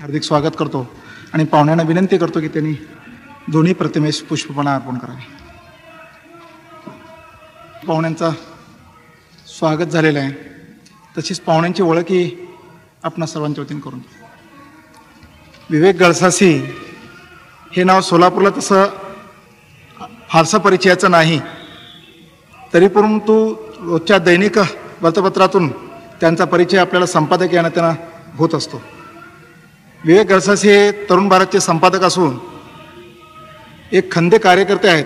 हार्दिक स्वागत करतो आणि पाहुण्यांना विनंती करतो की त्यांनी दोन्ही प्रतिमेस पुष्पमाला अर्पण करावी. पाहुण्यांचा स्वागत झालेलं आहे. तशीच पाहुण्यांची ओळखही आपणा सर्वांच्या वतीने करून. विवेक गळसासी हे नाव सोलापूरला तसं फारसं परिचयाचं नाही, तरी परंतु रोजच्या दैनिक वृत्तपत्रातून त्यांचा परिचय आपल्याला संपादक या नात्यानं होत असतो. विवेक गळसासी हे तरुण भारतचे संपादक असून एक खंदे कार्यकर्ते आहेत.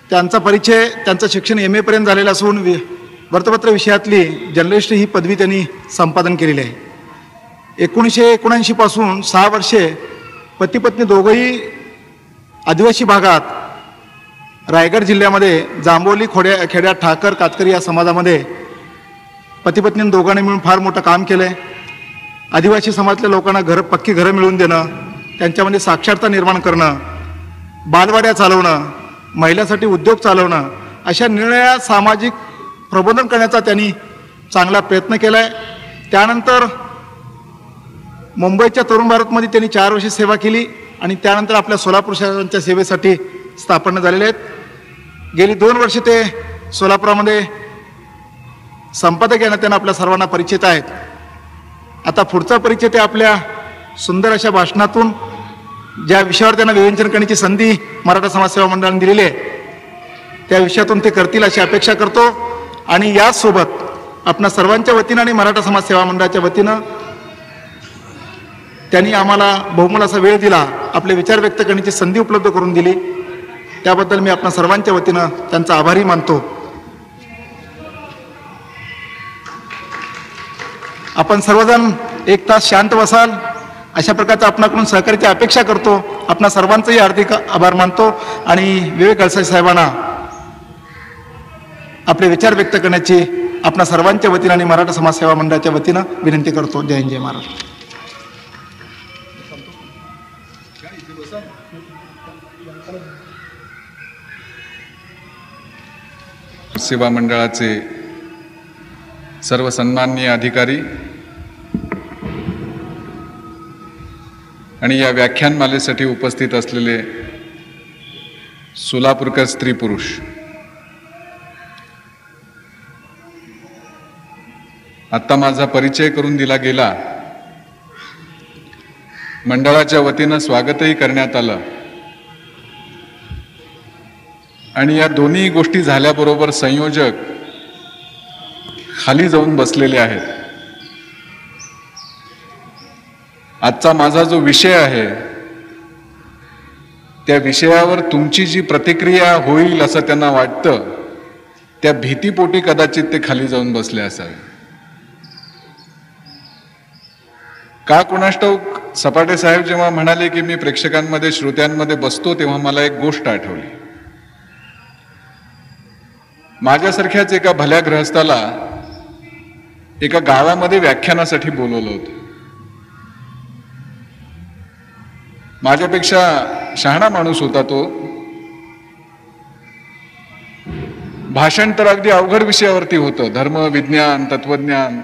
त्यांचा परिचय, त्यांचं शिक्षण MA पर्यंत झालेलं असून वृत्तपत्र विषयातली जर्नलिस्ट ही पदवी त्यांनी संपादन केलेली आहे. 1979 पासून 6 वर्षे पती पत्नी दोघंही आदिवासी भागात रायगड जिल्ह्यामध्ये जांभोली खेड्यात ठाकर कातकरी या समाजामध्ये पती पत्नी दोघांनी मिळून फार मोठं काम केलं आहे. आदिवासी समाजातल्या लोकांना पक्की घरं मिळवून देणं, त्यांच्यामध्ये साक्षरता निर्माण करणं, बालवाड्या चालवणं, महिलांसाठी उद्योग चालवणं, अशा निरनिराळ्या सामाजिक प्रबोधन करण्याचा त्यांनी चांगला प्रयत्न केला आहे. त्यानंतर मुंबईच्या तरुण भारतमध्ये त्यांनी 4 वर्षे सेवा केली आणि त्यानंतर आपल्या सोलापूर शहरांच्या सेवेसाठी स्थापन झालेले आहेत. गेली 2 वर्षे ते सोलापुरामध्ये संपादक या नात्यानं आपल्या सर्वांना परिचित आहेत. आता पुढचा परिचय ते आपल्या सुंदर अशा भाषणातून, ज्या विषयावर त्यांना विवेचन करण्याची संधी मराठा समाज सेवा मंडळाने दिलेली आहे, त्या विषयातून ते करतील अशी अपेक्षा करतो. आणि याचसोबत आपणा सर्वांच्या वतीनं आणि मराठा समाज सेवा मंडळाच्या वतीनं त्यांनी आम्हाला बहुमोल असा वेळ दिला, आपले विचार व्यक्त करण्याची संधी उपलब्ध करून दिली, त्याबद्दल मी आपणा सर्वांच्या वतीनं त्यांचा आभारी मानतो. आपण सर्वजण 1 तास शांत बसाल अशा प्रकारचं आपणाकडून सहकार्याची अपेक्षा करतो. आपणा सर्वांचंही हार्दिक आभार मानतो आणि विवेक गळसासी साहेबांना आपले विचार व्यक्त करण्याची आपणा सर्वांच्या वतीनं आणि मराठा समाज सेवा मंडळाच्या वतीनं विनंती करतो. जय हिंद, जय महाराष्ट्र. सेवा मंडळाचे सर्व सन्माननीय अधिकारी आणि या व्याख्यानमालेसाठी उपस्थित असलेले सोलापूरकर स्त्री पुरुष, आत्ता माझा परिचय करून दिला गेला. मंडळाच्या वतीनं स्वागतही करण्यात आलं आणि या दोन्ही गोष्टी झाल्याबरोबर संयोजक खाली जाऊन बसलेले आहेत. आजचा माझा जो विषय आहे त्या विषयावर तुमची जी प्रतिक्रिया होईल असं त्यांना वाटतं, त्या भीतीपोटी कदाचित ते खाली जाऊन बसले असावे. का कुणास ठाऊक सपाटे साहेब जेव्हा म्हणाले की मी प्रेक्षकांमध्ये श्रोत्यांमध्ये बसतो, तेव्हा मला एक गोष्ट आठवली. माझ्यासारख्याच एका भल्या गृहस्थाला एका गावामध्ये व्याख्यानासाठी बोलवलं होतं. माझ्यापेक्षा शहाणा माणूस होता तो. भाषण तर अगदी अवघड विषयावरती होतं, धर्म, विज्ञान, तत्वज्ञान.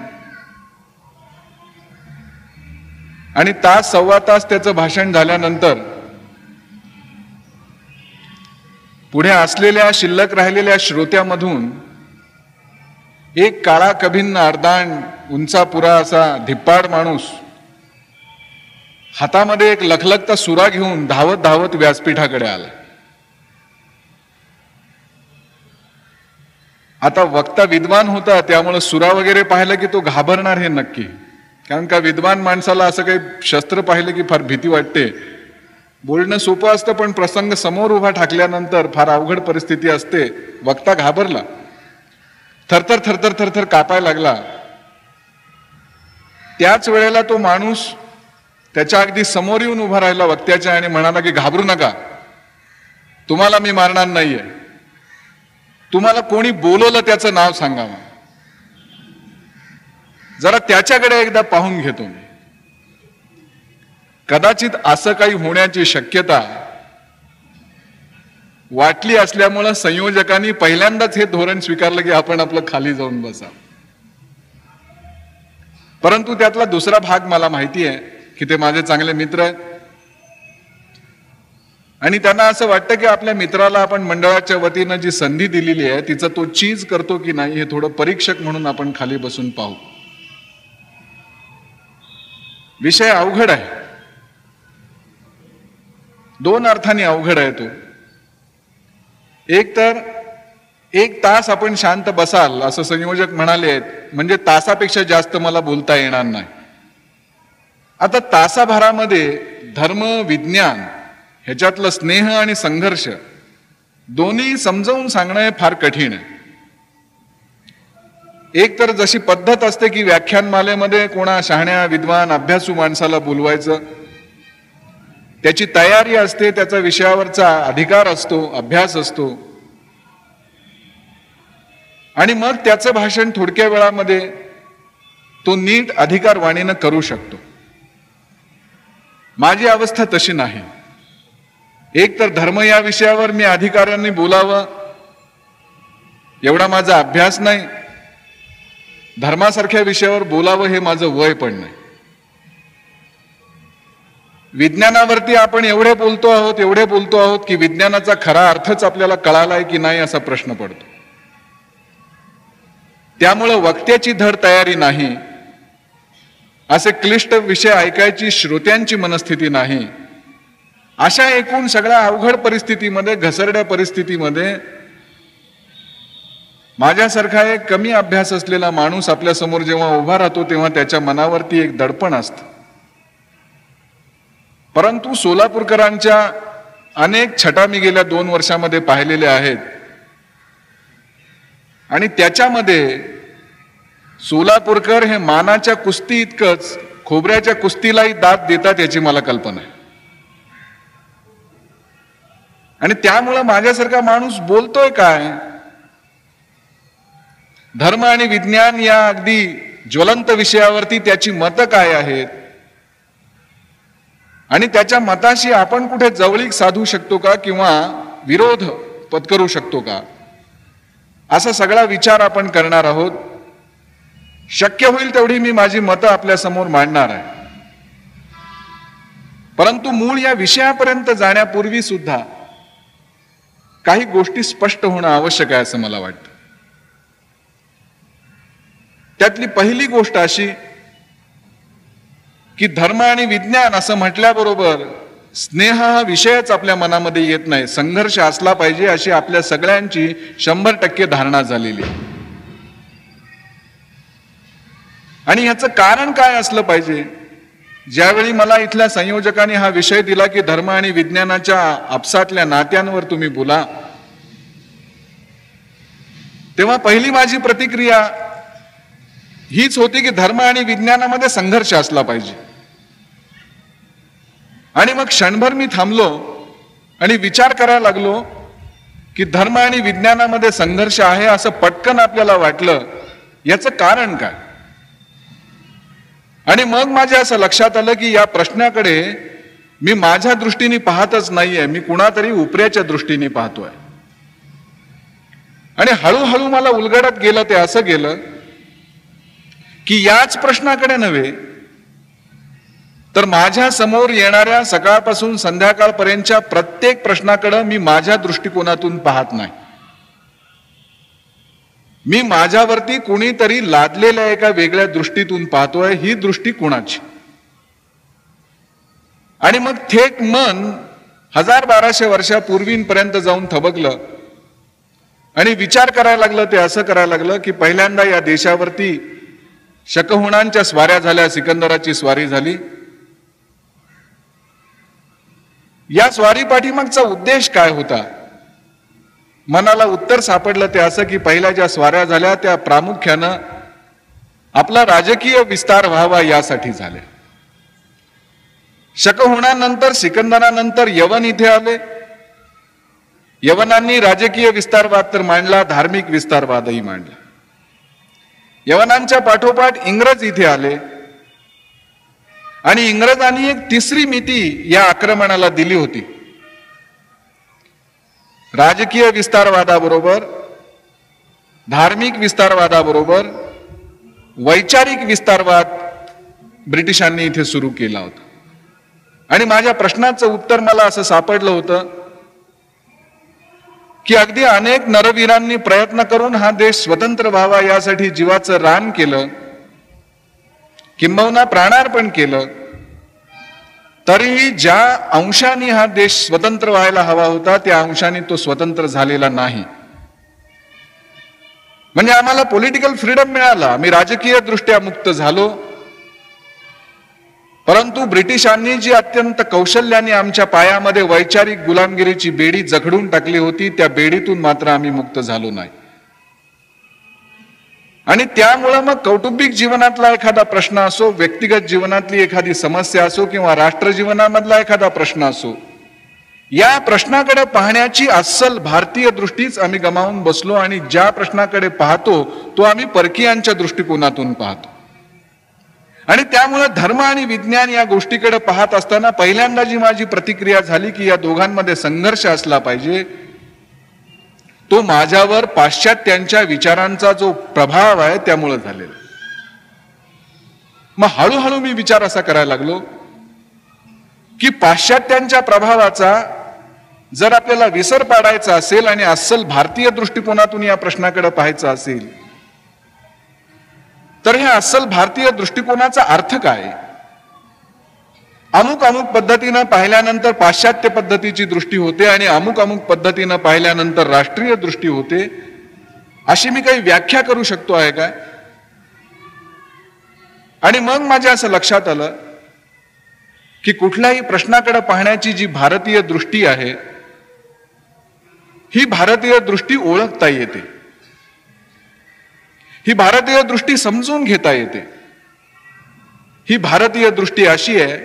आणि 1-1.25 तास त्याचं भाषण झाल्यानंतर पुढे असलेल्या शिल्लक राहिलेल्या श्रोत्यामधून एक काळा कभिन्न अर्धांड उंचापुरा असा धिप्पाड माणूस हातामध्ये एक लखलखता सुरा घेऊन धावत धावत व्यासपीठाकडे आला. आता वक्ता विद्वान होता, त्यामुळे सुरा वगैरे पाहिलं की तो घाबरणार हे नक्की. कारण का विद्वान माणसाला असं काही शस्त्र पाहिलं की फार भीती वाटते. बोलणं सोपं असतं, पण प्रसंग समोर उभा ठाकल्यानंतर फार अवघड परिस्थिती असते. वक्ता घाबरला, थरथर थरथर थरथर कापायला लागला. त्याच वेळेला तो माणूस त्याच्या अगदी समोर येऊन उभा राहिला वक्त्याच्या आणि म्हणाला की घाबरू नका, तुम्हाला मी मारणार नाहीये, तुम्हाला कोणी बोलवलं त्याचं नाव सांगा, जरा त्याच्याकडे एकदा पाहून घेतो मी. कदाचित असं काही होण्याची शक्यता वाटली असल्यामुळं संयोजकांनी पहिल्यांदाच हे धोरण स्वीकारलं की आपण आपलं खाली जाऊन बसा. परंतु त्यातला दुसरा भाग मला माहिती आहे की ते माझे चांगले मित्र आहेत आणि त्यांना असं वाटतं की आपल्या मित्राला आपण मंडळाच्या वतीनं जी संधी दिलेली आहे तिचं तो चीज करतो की नाही हे थोडं परीक्षक म्हणून आपण खाली बसून पाहू. विषय अवघड आहे, दोन अर्थाने अवघड आहे तो. एक तर 1 तास आपण शांत बसाल असं संयोजक म्हणाले आहेत, म्हणजे तासापेक्षा जास्त मला बोलता येणार नाही. आता तासाभरामध्ये धर्म विज्ञान ह्याच्यातलं स्नेह आणि संघर्ष दोन्ही समजावून सांगणं हे फार कठीण आहे. एक तर जशी पद्धत असते की व्याख्यानमालेमध्ये कोणा शहाण्या विद्वान अभ्यासू माणसाला बोलवायचं, त्याची तयारी असते, त्याचा विषयावरचा अधिकार असतो, अभ्यास असतो आणि मग त्याचं भाषण थोडक्या वेळामध्ये तो नीट अधिकारवाणीनं करू शकतो. माझी अवस्था तशी नाही. एक तर धर्म या विषयावर मी अधिकाऱ्यांनी बोलावं एवढा माझा अभ्यास नाही, धर्मासारख्या विषयावर बोलावं हे माझं वय पण नाही. विज्ञानावरती आपण एवढे बोलतो आहोत की विज्ञानाचा खरा अर्थच आपल्याला कळालाय की नाही असा प्रश्न पडतो. त्यामुळं वक्त्याची धड तयारी नाही, असे क्लिष्ट विषय ऐकायची श्रोत्यांची मनस्थिती नाही. अशा एकूण सगळ्या अवघड परिस्थितीमध्ये, घसरड्या परिस्थितीमध्ये माझ्यासारखा एक कमी अभ्यास असलेला माणूस आपल्या समोर जेव्हा उभा राहतो तेव्हा त्याच्या मनावरती एक दडपण असतं. परंतु सोलापूरकरांच्या अनेक छटा मी गेल्या 2 वर्षामध्ये पाहिलेल्या आहेत आणि त्याच्यामध्ये सोलापूरकर हे मानाच्या कुस्ती इतकंच खोबऱ्याच्या कुस्तीलाही दाद देतात याची मला कल्पना आहे. आणि त्यामुळं माझ्यासारखा माणूस बोलतोय काय, धर्म आणि विज्ञान या अगदी ज्वलंत विषयावरती त्याची मतं काय आहेत आणि त्याच्या मताशी आपण कुठे जवळीक साधू शकतो का किंवा विरोध पत्करू शकतो का, असा सगळा विचार आपण करणार आहोत. शक्य होईल तेवढी मी माझी मतं आपल्या समोर मांडणार आहे. परंतु मूळ या विषयापर्यंत जाण्यापूर्वी सुद्धा काही गोष्टी स्पष्ट होणं आवश्यक आहे असं मला वाटतं. त्यातली पहिली गोष्ट अशी की धर्म आणि विज्ञान असं म्हटल्याबरोबर स्नेह हा विषयच आपल्या मनामध्ये येत नाही, संघर्ष असला पाहिजे अशी आपल्या सगळ्यांची 100% धारणा झालेली. आणि ह्याचं कारण काय असलं पाहिजे. ज्यावेळी मला इथल्या संयोजकांनी हा विषय दिला की धर्म आणि विज्ञानाच्या आपसातल्या नात्यांवर तुम्ही बोला, तेव्हा पहिली माझी प्रतिक्रिया हीच होती की धर्म आणि विज्ञानामध्ये संघर्ष असला पाहिजे. आणि मग क्षणभर मी थांबलो आणि विचार करायला लागलो की धर्म आणि विज्ञानामध्ये संघर्ष आहे असं पटकन आपल्याला वाटलं, याचं कारण काय. आणि मग माझ्या असं लक्षात आलं की या प्रश्नाकडे मी माझ्या दृष्टीने पाहतच नाहीये, मी कुणातरी उपऱ्याच्या दृष्टीने पाहतोय. आणि हळूहळू मला उलगडत गेलं ते असं गेलं की याच प्रश्नाकडे नव्हे तर माझ्या समोर येणाऱ्या सकाळपासून संध्याकाळपर्यंतच्या प्रत्येक प्रश्नाकडे मी माझ्या दृष्टिकोनातून पाहत नाही. मी माझ्यावरती कुणीतरी लादलेल्या एका वेगळ्या दृष्टीतून पाहतोय. ही दृष्टी कुणाची. आणि मग थेट मन 1000-1200 वर्षापूर्वीपर्यंत जाऊन थबकलं आणि विचार करायला लागलं. ते असं करायला लागलं की पहिल्यांदा या देशावरती शकहुणांच्या स्वाऱ्या झाल्या, सिकंदराची स्वारी झाली. या स्वारी पाठीमागचा उद्देश काय होता. मनाला उत्तर सापडलं ते असं की पहिल्या ज्या स्वाऱ्या झाल्या त्या प्रामुख्यानं आपला राजकीय विस्तार व्हावा यासाठी झाल्या. शकहुणानंतर सिकंदरानंतर यवन इथे आले. यवनांनी राजकीय विस्तारवाद तर मांडला, धार्मिक विस्तारवादही मांडला. यवनांच्या पाठोपाठ इंग्रज इथे आले आणि इंग्रजांनी एक तिसरी मिती या आक्रमणाला दिली होती. राजकीय विस्तारवादाबरोबर, धार्मिक विस्तारवादाबरोबर वैचारिक विस्तारवाद ब्रिटिशांनी इथे सुरू केला होता. आणि माझ्या प्रश्नाचं उत्तर मला असं सापडलं होतं की अगदी अनेक नरवीरांनी प्रयत्न करून हा देश स्वतंत्र व्हावा यासाठी जीवाचं रान केलं, किंबहुना प्राणार्पण केलं, तरीही ज्या अंशाने हा देश स्वतंत्र व्हायला हवा होता त्या अंशाने तो स्वतंत्र झालेला नाही. म्हणजे आम्हाला पॉलिटिकल फ्रीडम मिळाला, आम्ही राजकीय दृष्ट्या मुक्त झालो, परंतु ब्रिटिशांनी जी अत्यंत कौशल्याने आमच्या पायामध्ये वैचारिक गुलामगिरीची बेडी जखडून टाकली होती त्या बेडीतून मात्र आम्ही मुक्त झालो नाही. आणि त्यामुळं मग कौटुंबिक जीवनातला एखादा प्रश्न असो, व्यक्तिगत जीवनातली एखादी समस्या असो किंवा राष्ट्र जीवनामधला एखादा प्रश्न असो, या प्रश्नाकडे पाहण्याची अस्सल भारतीय दृष्टीच आम्ही गमावून बसलो आणि ज्या प्रश्नाकडे पाहतो तो आम्ही परकीयांच्या दृष्टिकोनातून पाहतो. आणि त्यामुळे धर्म आणि विज्ञान या गोष्टीकडे पाहत असताना पहिल्यांदा जी माझी प्रतिक्रिया झाली की या दोघांमध्ये संघर्ष असला पाहिजे, तो माझ्यावर पाश्चात्यांच्या विचारांचा जो प्रभाव आहे त्यामुळे झालेला. मग हळूहळू मी विचार असा करायला लागलो की पाश्चात्यांच्या प्रभावाचा जर आपल्याला विसर पाडायचा असेल आणि अस्सल भारतीय दृष्टिकोनातून या प्रश्नाकडे पाहायचं असेल तर ह्या अस्सल भारतीय दृष्टिकोनाचा अर्थ काय? अमुक अमुक पद्धतीनं पाहिल्यानंतर पाश्चात्य पद्धतीची दृष्टी होते आणि अमुक अमुक पद्धतीनं पाहिल्यानंतर राष्ट्रीय दृष्टी होते, अशी मी काही व्याख्या करू शकतो आहे काय? आणि मग माझ्या असं लक्षात आलं की कुठल्याही प्रश्नाकडे पाहण्याची जी भारतीय दृष्टी आहे ही भारतीय दृष्टी ओळखता येते, ही भारतीय दृष्टी समजून घेता येते. ही भारतीय दृष्टी अशी आहे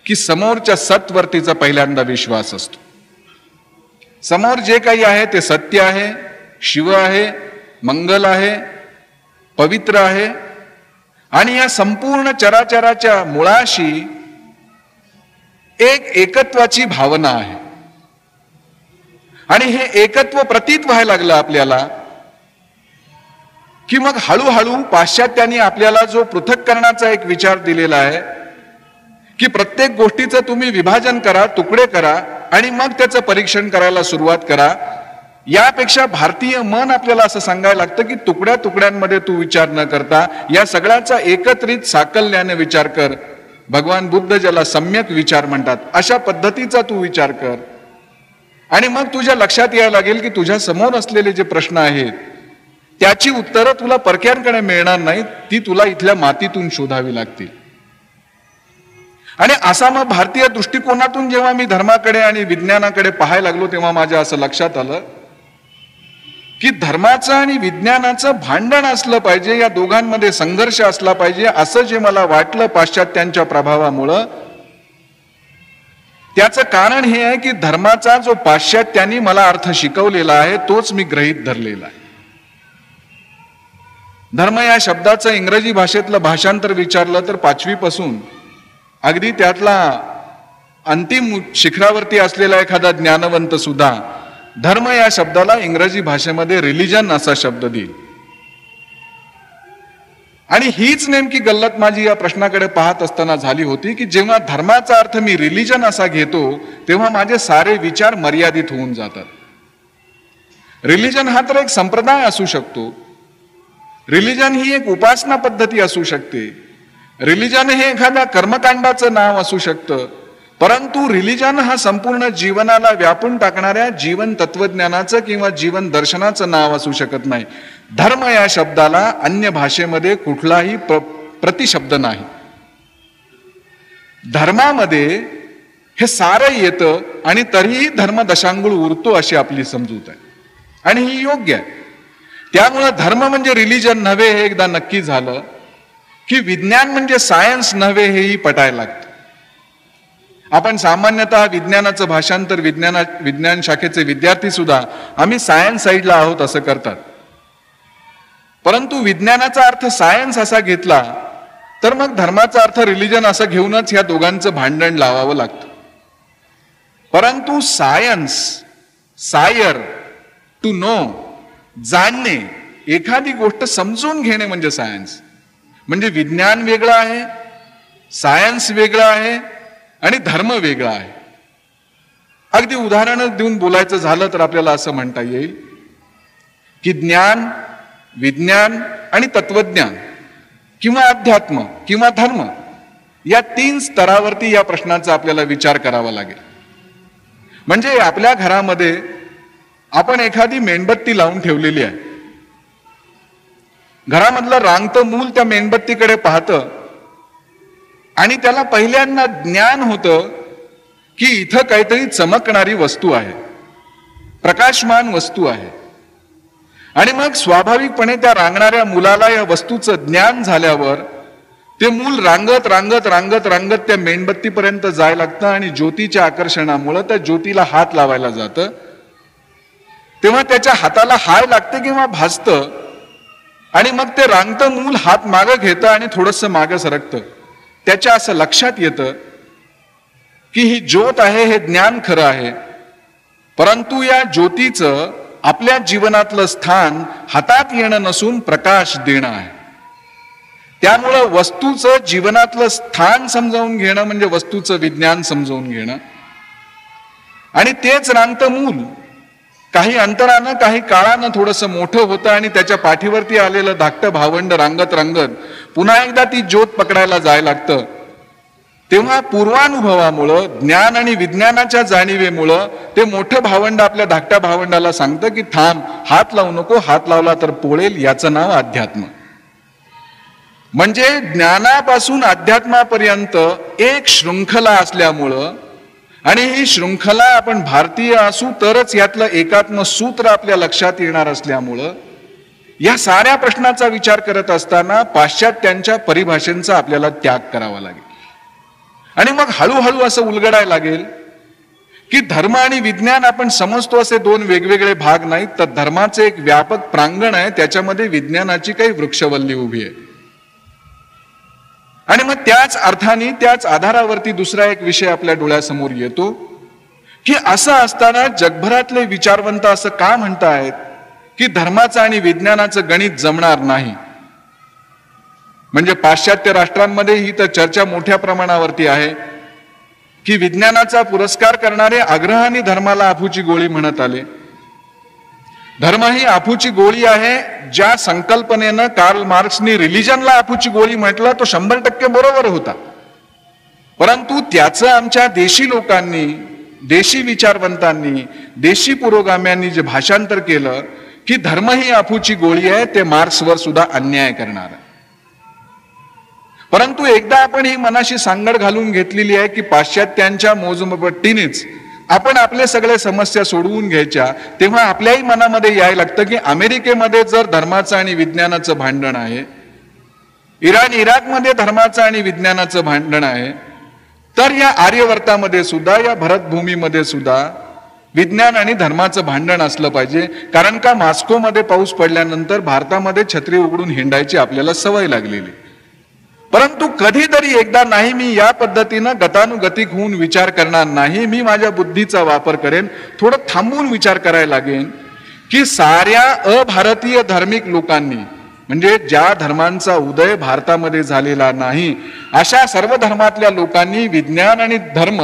की समोरच्या सत्वरतीचा पहिल्यांदा विश्वास असतो. समोर जे काही आहे ते सत्य आहे, शिव आहे, मंगल आहे, पवित्र आहे आणि या संपूर्ण चराचराच्या मुळाशी एक एकत्वाची भावना आहे. आणि हे एकत्व प्रतीत व्हायला लागलं आपल्याला की मग हळूहळू पाश्चात्यांनी आपल्याला जो पृथक्करणाचा एक विचार दिलेला आहे की प्रत्येक गोष्टीचं तुम्ही विभाजन करा, तुकडे करा आणि मग त्याचं परीक्षण करायला सुरुवात करा, यापेक्षा भारतीय मन आपल्याला असं सांगायला लागतं की तुकड्या तुकड्यांमध्ये तू विचार न करता या सगळ्याचा एकत्रित साकल्याने विचार कर. भगवान बुद्ध ज्याला सम्यक विचार म्हणतात अशा पद्धतीचा तू विचार कर आणि मग तुझ्या लक्षात यायला लागेल की तुझ्या समोर असलेले जे प्रश्न आहेत त्याची उत्तरं तुला परक्यांकडे मिळणार नाहीत, ती तुला इथल्या मातीतून शोधावी लागतील. आणि असा मग भारतीय दृष्टिकोनातून जेव्हा मी धर्माकडे आणि विज्ञानाकडे पाहायला लागलो तेव्हा माझ्या असं लक्षात आलं की धर्माचं आणि विज्ञानाचं भांडण असलं पाहिजे, या दोघांमध्ये संघर्ष असला पाहिजे असं जे मला वाटलं पाश्चात्यांच्या प्रभावामुळं, त्याचं कारण हे आहे की धर्माचा जो पाश्चात्यांनी मला अर्थ शिकवलेला आहे तोच मी गृहीत धरलेला आहे. धर्म या शब्दाचं इंग्रजी भाषेतलं भाषांतर विचारलं तर 5वी पासून अगदी त्यातला अंतिम शिखरावरती असलेला एखादा ज्ञानवंत सुद्धा धर्म या शब्दाला इंग्रजी भाषेमध्ये रिलिजन असा शब्द देईल. आणि हीच नेमकी गल्लत माझी या प्रश्नाकडे पाहत असताना झाली होती की जेव्हा धर्माचा अर्थ मी रिलिजन असा घेतो तेव्हा माझे सारे विचार मर्यादित होऊन जातात. रिलिजन हा तर एक संप्रदाय असू शकतो, रिलिजन ही एक उपासना पद्धती असू शकते, रिलिजन हे एखाद्या कर्मकांडाचं नाव असू शकतं, परंतु रिलिजन हा संपूर्ण जीवनाला व्यापून टाकणाऱ्या जीवन तत्वज्ञानाचं किंवा जीवन दर्शनाचं नाव असू शकत नाही. धर्म या शब्दाला अन्य भाषेमध्ये कुठलाही प्रतिशब्द नाही. धर्मामध्ये हे सारं येतं आणि तरीही धर्म दशांगुळ उरतो अशी आपली समजूत आहे आणि ही योग्य आहे. त्यामुळे धर्म म्हणजे रिलिजन नव्हे हे एकदा नक्की झालं की विज्ञान म्हणजे सायन्स नव्हे हेही पटायला लागतं. आपण सामान्यतः विज्ञानाचं भाषांतर विज्ञान शाखेचे विद्यार्थी सुद्धा आम्ही सायन्स साईडला आहोत असं करतात, परंतु विज्ञानाचा अर्थ सायन्स असा घेतला तर मग धर्माचा अर्थ रिलिजन असं घेऊनच ह्या दोघांचं भांडण लावावं लागतं. परंतु सायन्स, सायर, टू नो, जाणणे, एखादी गोष्ट समजून घेणे म्हणजे सायन्स. म्हणजे विज्ञान वेगळं आहे सायन्स वेगळं आहे आणि धर्म वेगळा आहे. अगदी उदाहरण देऊन बोलायचं झालं तर आपल्याला असं म्हणता येईल की ज्ञान, विज्ञान आणि तत्वज्ञान किंवा अध्यात्म किंवा धर्म या 3 स्तरावरती या प्रश्नाचा आपल्याला विचार करावा लागेल. म्हणजे आपल्या घरामध्ये आपण एखादी मेणबत्ती लावून ठेवलेली आहे. घरामधलं रांगतं मूल त्या मेणबत्तीकडे पाहतं आणि त्याला पहिल्यांदा ज्ञान होतं की इथं काहीतरी चमकणारी वस्तू आहे, प्रकाशमान वस्तू आहे. आणि मग स्वाभाविकपणे त्या रांगणाऱ्या मुलाला या वस्तूचं ज्ञान झाल्यावर ते मूल रांगत रांगत रांगत रांगत त्या मेणबत्तीपर्यंत जायला लागतं आणि ज्योतीच्या आकर्षणामुळे त्या ज्योतीला हात लावायला जातं. तेव्हा त्याच्या हाताला हाय लागते किंवा भाजतं आणि मग ते रांगतं मूल हात मागं घेतं आणि थोडंसं मागं सरकतं. त्याच्या असं लक्षात येतं की ही ज्योत आहे, हे ज्ञान खरं आहे, परंतु या ज्योतीचं आपल्या जीवनातलं स्थान हातात येणं नसून प्रकाश देणं आहे. त्यामुळं वस्तूचं जीवनातलं स्थान समजावून घेणं म्हणजे वस्तूचं विज्ञान समजावून घेणं. आणि तेच रांगतं मूल काही अंतरानं काही काळानं थोडंसं मोठं होतं आणि त्याच्या पाठीवरती आलेलं धाकटं भावंड रांगत रांगत पुन्हा एकदा ती ज्योत पकडायला जायला लागतं. तेव्हा पूर्वानुभवामुळं, ज्ञान आणि विज्ञानाच्या जाणीवेमुळं ते मोठं भावंड आपल्या धाकट्या भावंडाला सांगतं की थांब, हात लावू नको, हात लावला तर पोळेल. याचं नाव अध्यात्म. म्हणजे ज्ञानापासून अध्यात्मापर्यंत एक शृंखला असल्यामुळं आणि ही शृंखला आपण भारतीय असू तरच यातलं एकात्म सूत्र आपल्या लक्षात येणार असल्यामुळं या साऱ्या प्रश्नाचा विचार करत असताना पाश्चात्यांच्या परिभाषेचा आपल्याला त्याग करावा लागेल. आणि मग हळूहळू असं उलगडायला लागेल की धर्म आणि विज्ञान आपण समजतो असे 2 वेगवेगळे भाग नाहीत, तर धर्माचे एक व्यापक प्रांगण आहे, त्याच्यामध्ये विज्ञानाची काही वृक्षवल्ली उभी आहे. आणि मग त्याच अर्थाने त्याच आधारावरती दुसरा एक विषय आपल्या डोळ्यासमोर येतो की असं असताना जगभरातले विचारवंत असं का म्हणतायत की धर्माचं आणि विज्ञानाचं गणित जमणार नाही. म्हणजे पाश्चात्य राष्ट्रांमध्ये ही तर चर्चा मोठ्या प्रमाणावरती आहे की विज्ञानाचा पुरस्कार करणारे आग्रहाने धर्माला आफूची गोळी म्हणत आले. धर्म ही आफूची गोळी आहे. ज्या संकल्पनेनं कार्ल मार्क्सनी रिलिजनला आफूची गोळी म्हटलं तो 100% बरोबर होता. परंतु त्याचं आमच्या देशी लोकांनी, देशी विचारवंतांनी, देशी पुरोगाम्यांनी जे भाषांतर केलं की धर्म ही आफूची गोळी आहे, ते मार्क्सवर सुद्धा अन्याय करणार. परंतु एकदा आपण ही मनाशी सांगड घालून घेतलेली आहे की पाश्चात्यांच्या मोजपट्टीनेच आपण आपले सगळे समस्या सोडवून घ्यायच्या, तेव्हा आपल्याही मनामध्ये यायला लागतं की अमेरिकेमध्ये जर धर्माचं आणि विज्ञानाचं भांडण आहे, इराकमध्ये धर्माचं आणि विज्ञानाचं भांडण आहे, तर या आर्यवर्तामध्ये सुद्धा, या भरतभूमीमध्ये सुद्धा विज्ञान आणि धर्माचं भांडण असलं पाहिजे. कारण का मॉस्कोमध्ये पाऊस पडल्यानंतर भारतामध्ये छत्री उघडून हिंडायची आपल्याला सवय लागलेली. परंतु कधीतरी एकदा नाही, मी या पद्धतीनं गतानुगतिक होऊन विचार करणार नाही, मी माझ्या बुद्धीचा वापर करेन, थोडं थांबून विचार करायला लागेल की साऱ्या अभारतीय धार्मिक लोकांनी, म्हणजे ज्या धर्मांचा उदय भारतामध्ये झालेला नाही, अशा सर्व धर्मातल्या लोकांनी विज्ञान आणि धर्म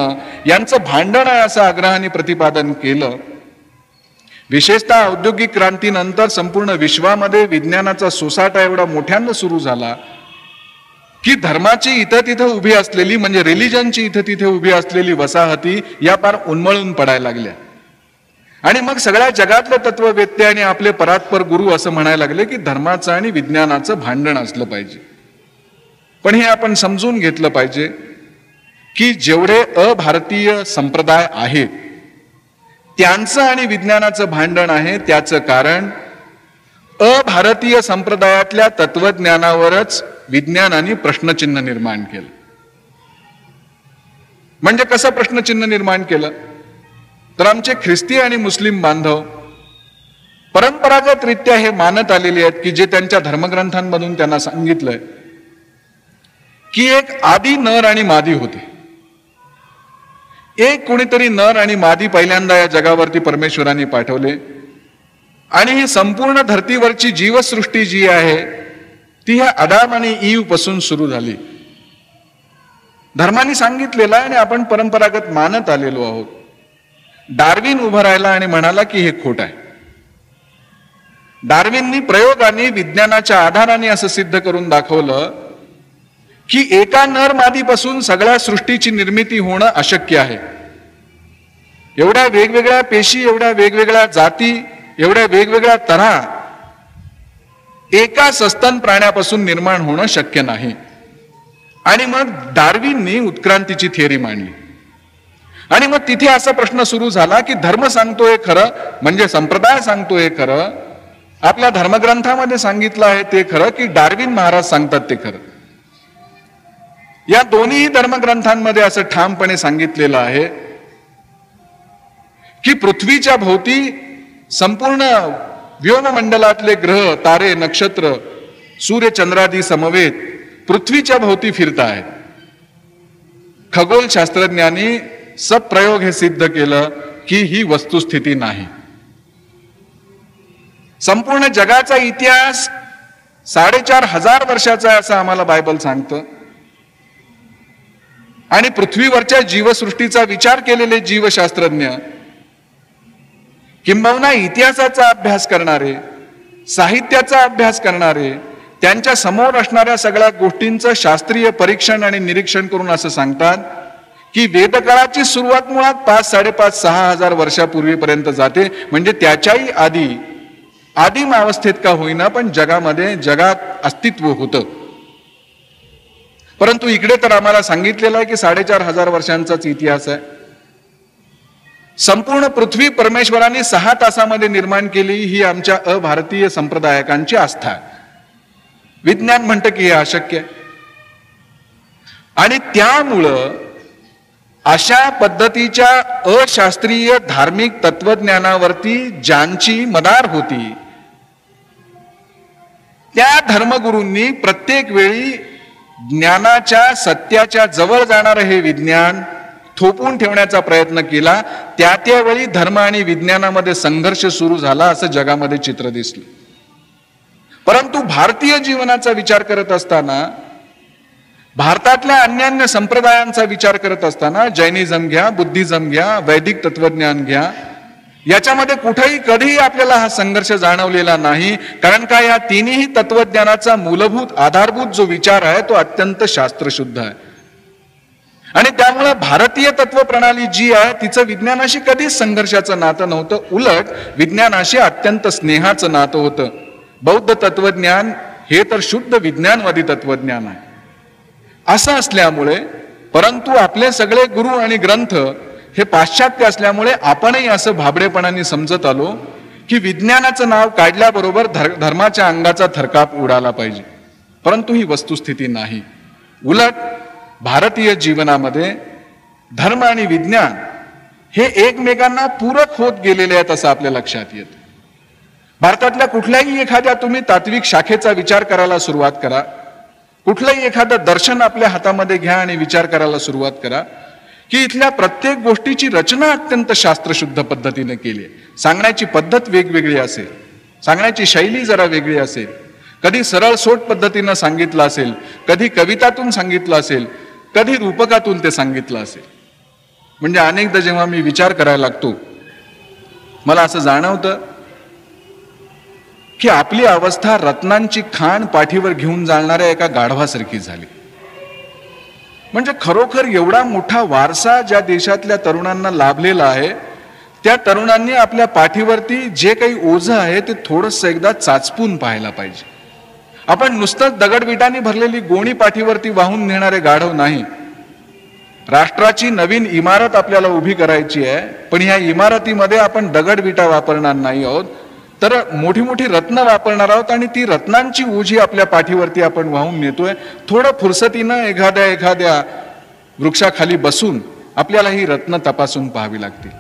यांचं भांडण आहे असं आग्रहाने प्रतिपादन केलं. विशेषतः औद्योगिक क्रांतीनंतर संपूर्ण विश्वामध्ये विज्ञानाचा सोसाटा एवढा मोठ्यानं सुरू झाला की धर्माची इथं तिथं उभी असलेली, म्हणजे रिलिजनची इथं तिथे उभी असलेली वसाहती या पार उन्मळून पडायला लागल्या. आणि मग सगळ्या जगातले तत्ववेत्ते आणि आपले परात्पर गुरु असं म्हणायला लागले की धर्माचं आणि विज्ञानाचं भांडण असलं पाहिजे. पण हे आपण समजून घेतलं पाहिजे की जेवढे अभारतीय संप्रदाय आहेत त्यांचं आणि विज्ञानाचं भांडण आहे, त्याचं कारण अभारतीय संप्रदायातल्या तत्वज्ञानावरच विज्ञानाने प्रश्नचिन्ह निर्माण केलं. म्हणजे कसं प्रश्नचिन्ह निर्माण केलं, तर आमचे ख्रिस्ती आणि मुस्लिम बांधव परंपरागतरित्या हे मानत आलेले आहेत की जे त्यांच्या धर्मग्रंथांमधून त्यांना सांगितलंय की एक आदी नर आणि मादी होते. एक कोणीतरी नर आणि मादी पहिल्यांदा या जगावरती परमेश्वराने पाठवले आणि ही संपूर्ण धर्तीवरची जीवसृष्टी जी आहे ती ह्या आदाम आणि ईव पासून सुरू झाली. धर्माने सांगितलेलं आहे आणि आपण परंपरागत मानत आलेलो आहोत. डार्विन उभा राहिला आणि म्हणाला की हे खोट आहे. डार्विननी प्रयोगाने विज्ञानाच्या आधाराने असं सिद्ध करून दाखवलं की एका नर मादीपासून सगळ्या सृष्टीची निर्मिती होणं अशक्य आहे. एवढ्या वेगवेगळ्या पेशी, एवढ्या वेगवेगळ्या जाती, एवढ्या वेगवेगळ्या तऱ्हा एका सस्तन प्राण्यापासून निर्माण होणं शक्य नाही. आणि मग डार्विननी उत्क्रांतीची थिअरी मांडली. आणि मग तिथे असा प्रश्न सुरू झाला की धर्म सांगतोय खरं, म्हणजे संप्रदाय सांगतोय खरं, आपल्या धर्मग्रंथामध्ये सांगितलं आहे ते खरं, की डार्विन महाराज सांगतात ते खरं. या दोन्ही धर्मग्रंथांमध्ये असं ठामपणे सांगितलेलं आहे की पृथ्वीच्या भोवती संपूर्ण व्योममंडलातले ग्रह, तारे, नक्षत्र, सूर्य, चंद्रादी समवेत पृथ्वीच्या भोवती फिरत आहेत. खगोलशास्त्रज्ञांनी सब प्रयोग हे सिद्ध केलं की ही वस्तुस्थिती नाही. संपूर्ण जगाचा इतिहास 4,500 वर्षाचा आहे असं आम्हाला बायबल सांगतं. आणि पृथ्वीवरच्या जीवसृष्टीचा विचार केलेले जीवशास्त्रज्ञ, किंबहुना इतिहासाचा अभ्यास करणारे, साहित्याचा अभ्यास करणारे, त्यांच्या समोर असणाऱ्या सगळ्या गोष्टींचं शास्त्रीय परीक्षण आणि निरीक्षण करून असं सांगतात की वेदकाळाची सुरुवात मुळात 5,500-6,000 वर्षापूर्वीपर्यंत जाते. म्हणजे त्याच्याही आदिम अवस्थेत का होईना पण जगात अस्तित्व होतं. परंतु इकडे तर आम्हाला सांगितलेलं आहे की 4,500 वर्षांचाच इतिहास आहे. संपूर्ण पृथ्वी परमेश्वराने 6 तासामध्ये निर्माण केली ही आमच्या अभारतीय संप्रदायकांची आस्था आहे. विज्ञान म्हणतं की हे अशक्य आहे. आणि त्यामुळं अशा पद्धतीच्या अशास्त्रीय धार्मिक तत्वज्ञानावरती ज्यांची मदार होती त्या धर्मगुरूंनी प्रत्येक वेळी ज्ञानाच्या, सत्याच्या जवळ जाणारं हे विज्ञान थोपून ठेवण्याचा प्रयत्न केला. त्यावेळी धर्म आणि विज्ञानामध्ये संघर्ष सुरू झाला असं जगामध्ये चित्र दिसलं. परंतु भारतीय जीवनाचा विचार करत असताना, भारतातल्या अन्यान्य संप्रदायांचा विचार करत असताना, जैनिझम घ्या, बुद्धिझम घ्या, वैदिक तत्वज्ञान घ्या, याच्यामध्ये कुठेही कधीही आपल्याला हा संघर्ष जाणवलेला नाही. कारण का या तिन्ही तत्वज्ञानाचा मूलभूत आधारभूत जो विचार आहे तो अत्यंत शास्त्रशुद्ध आहे. आणि त्यामुळे भारतीय तत्व प्रणाली जी आहे तिचं विज्ञानाशी कधीच संघर्षाचं नातं नव्हतं. उलट विज्ञानाशी अत्यंत स्नेहाचं नातं होतं. बौद्ध तत्वज्ञान हे तर शुद्ध विज्ञानवादी तत्वज्ञान आहे. असं असल्यामुळे, परंतु आपले सगळे गुरु आणि ग्रंथ हे पाश्चात्य असल्यामुळे आपणही असं भाबडेपणाने समजत आलो की विज्ञानाचं नाव काढल्याबरोबर धर्माच्या अंगाचा थरकाप उडाला पाहिजे. परंतु ही वस्तुस्थिती नाही. उलट भारतीय जीवनामध्ये धर्म आणि विज्ञान हे एकमेकांना पूरक होत गेलेले आहेत असं आपल्या लक्षात येतं. भारतातल्या कुठल्याही एखाद्या तुम्ही तात्विक शाखेचा विचार करायला सुरुवात करा, कुठलंही एखादं दर्शन आपल्या हातामध्ये घ्या आणि विचार करायला सुरुवात करा की इथल्या प्रत्येक गोष्टीची रचना अत्यंत शास्त्रशुद्ध पद्धतीने केली आहे. सांगण्याची पद्धत वेगवेगळी असेल, सांगण्याची शैली जरा वेगळी असेल, कधी सरळ सोट पद्धतीनं सांगितलं असेल, कधी कवितातून सांगितलं असेल, कधी रूपकातून ते सांगितलं असेल. म्हणजे अनेकदा जेव्हा मी विचार करायला लागतो मला असं जाणवतं की आपली अवस्था रत्नांची खाण पाठीवर घेऊन जाणाऱ्या एका गाढवासारखी झाली. म्हणजे खरोखर एवढा मोठा वारसा ज्या देशातल्या तरुणांना लाभलेला आहे त्या तरुणांनी आपल्या पाठीवरती जे काही ओझं आहे ते थोडंसं एकदा चाचपून पाहायला पाहिजे. आपण नुसतंच दगडविटांनी भरलेली गोणी पाठीवरती वाहून नेणारे गाढव नाही. राष्ट्राची नवीन इमारत आपल्याला उभी करायची आहे, पण ह्या इमारतीमध्ये आपण दगडविटा वापरणार नाही आहोत, तर मोठी मोठी रत्न वापरणार आहोत. आणि ती रत्नांची ओझी आपल्या पाठीवरती आपण वाहून नेतोय. थोडं फुरसतीनं एखाद्या वृक्षाखाली बसून आपल्याला ही रत्न तपासून पाहावी लागतील.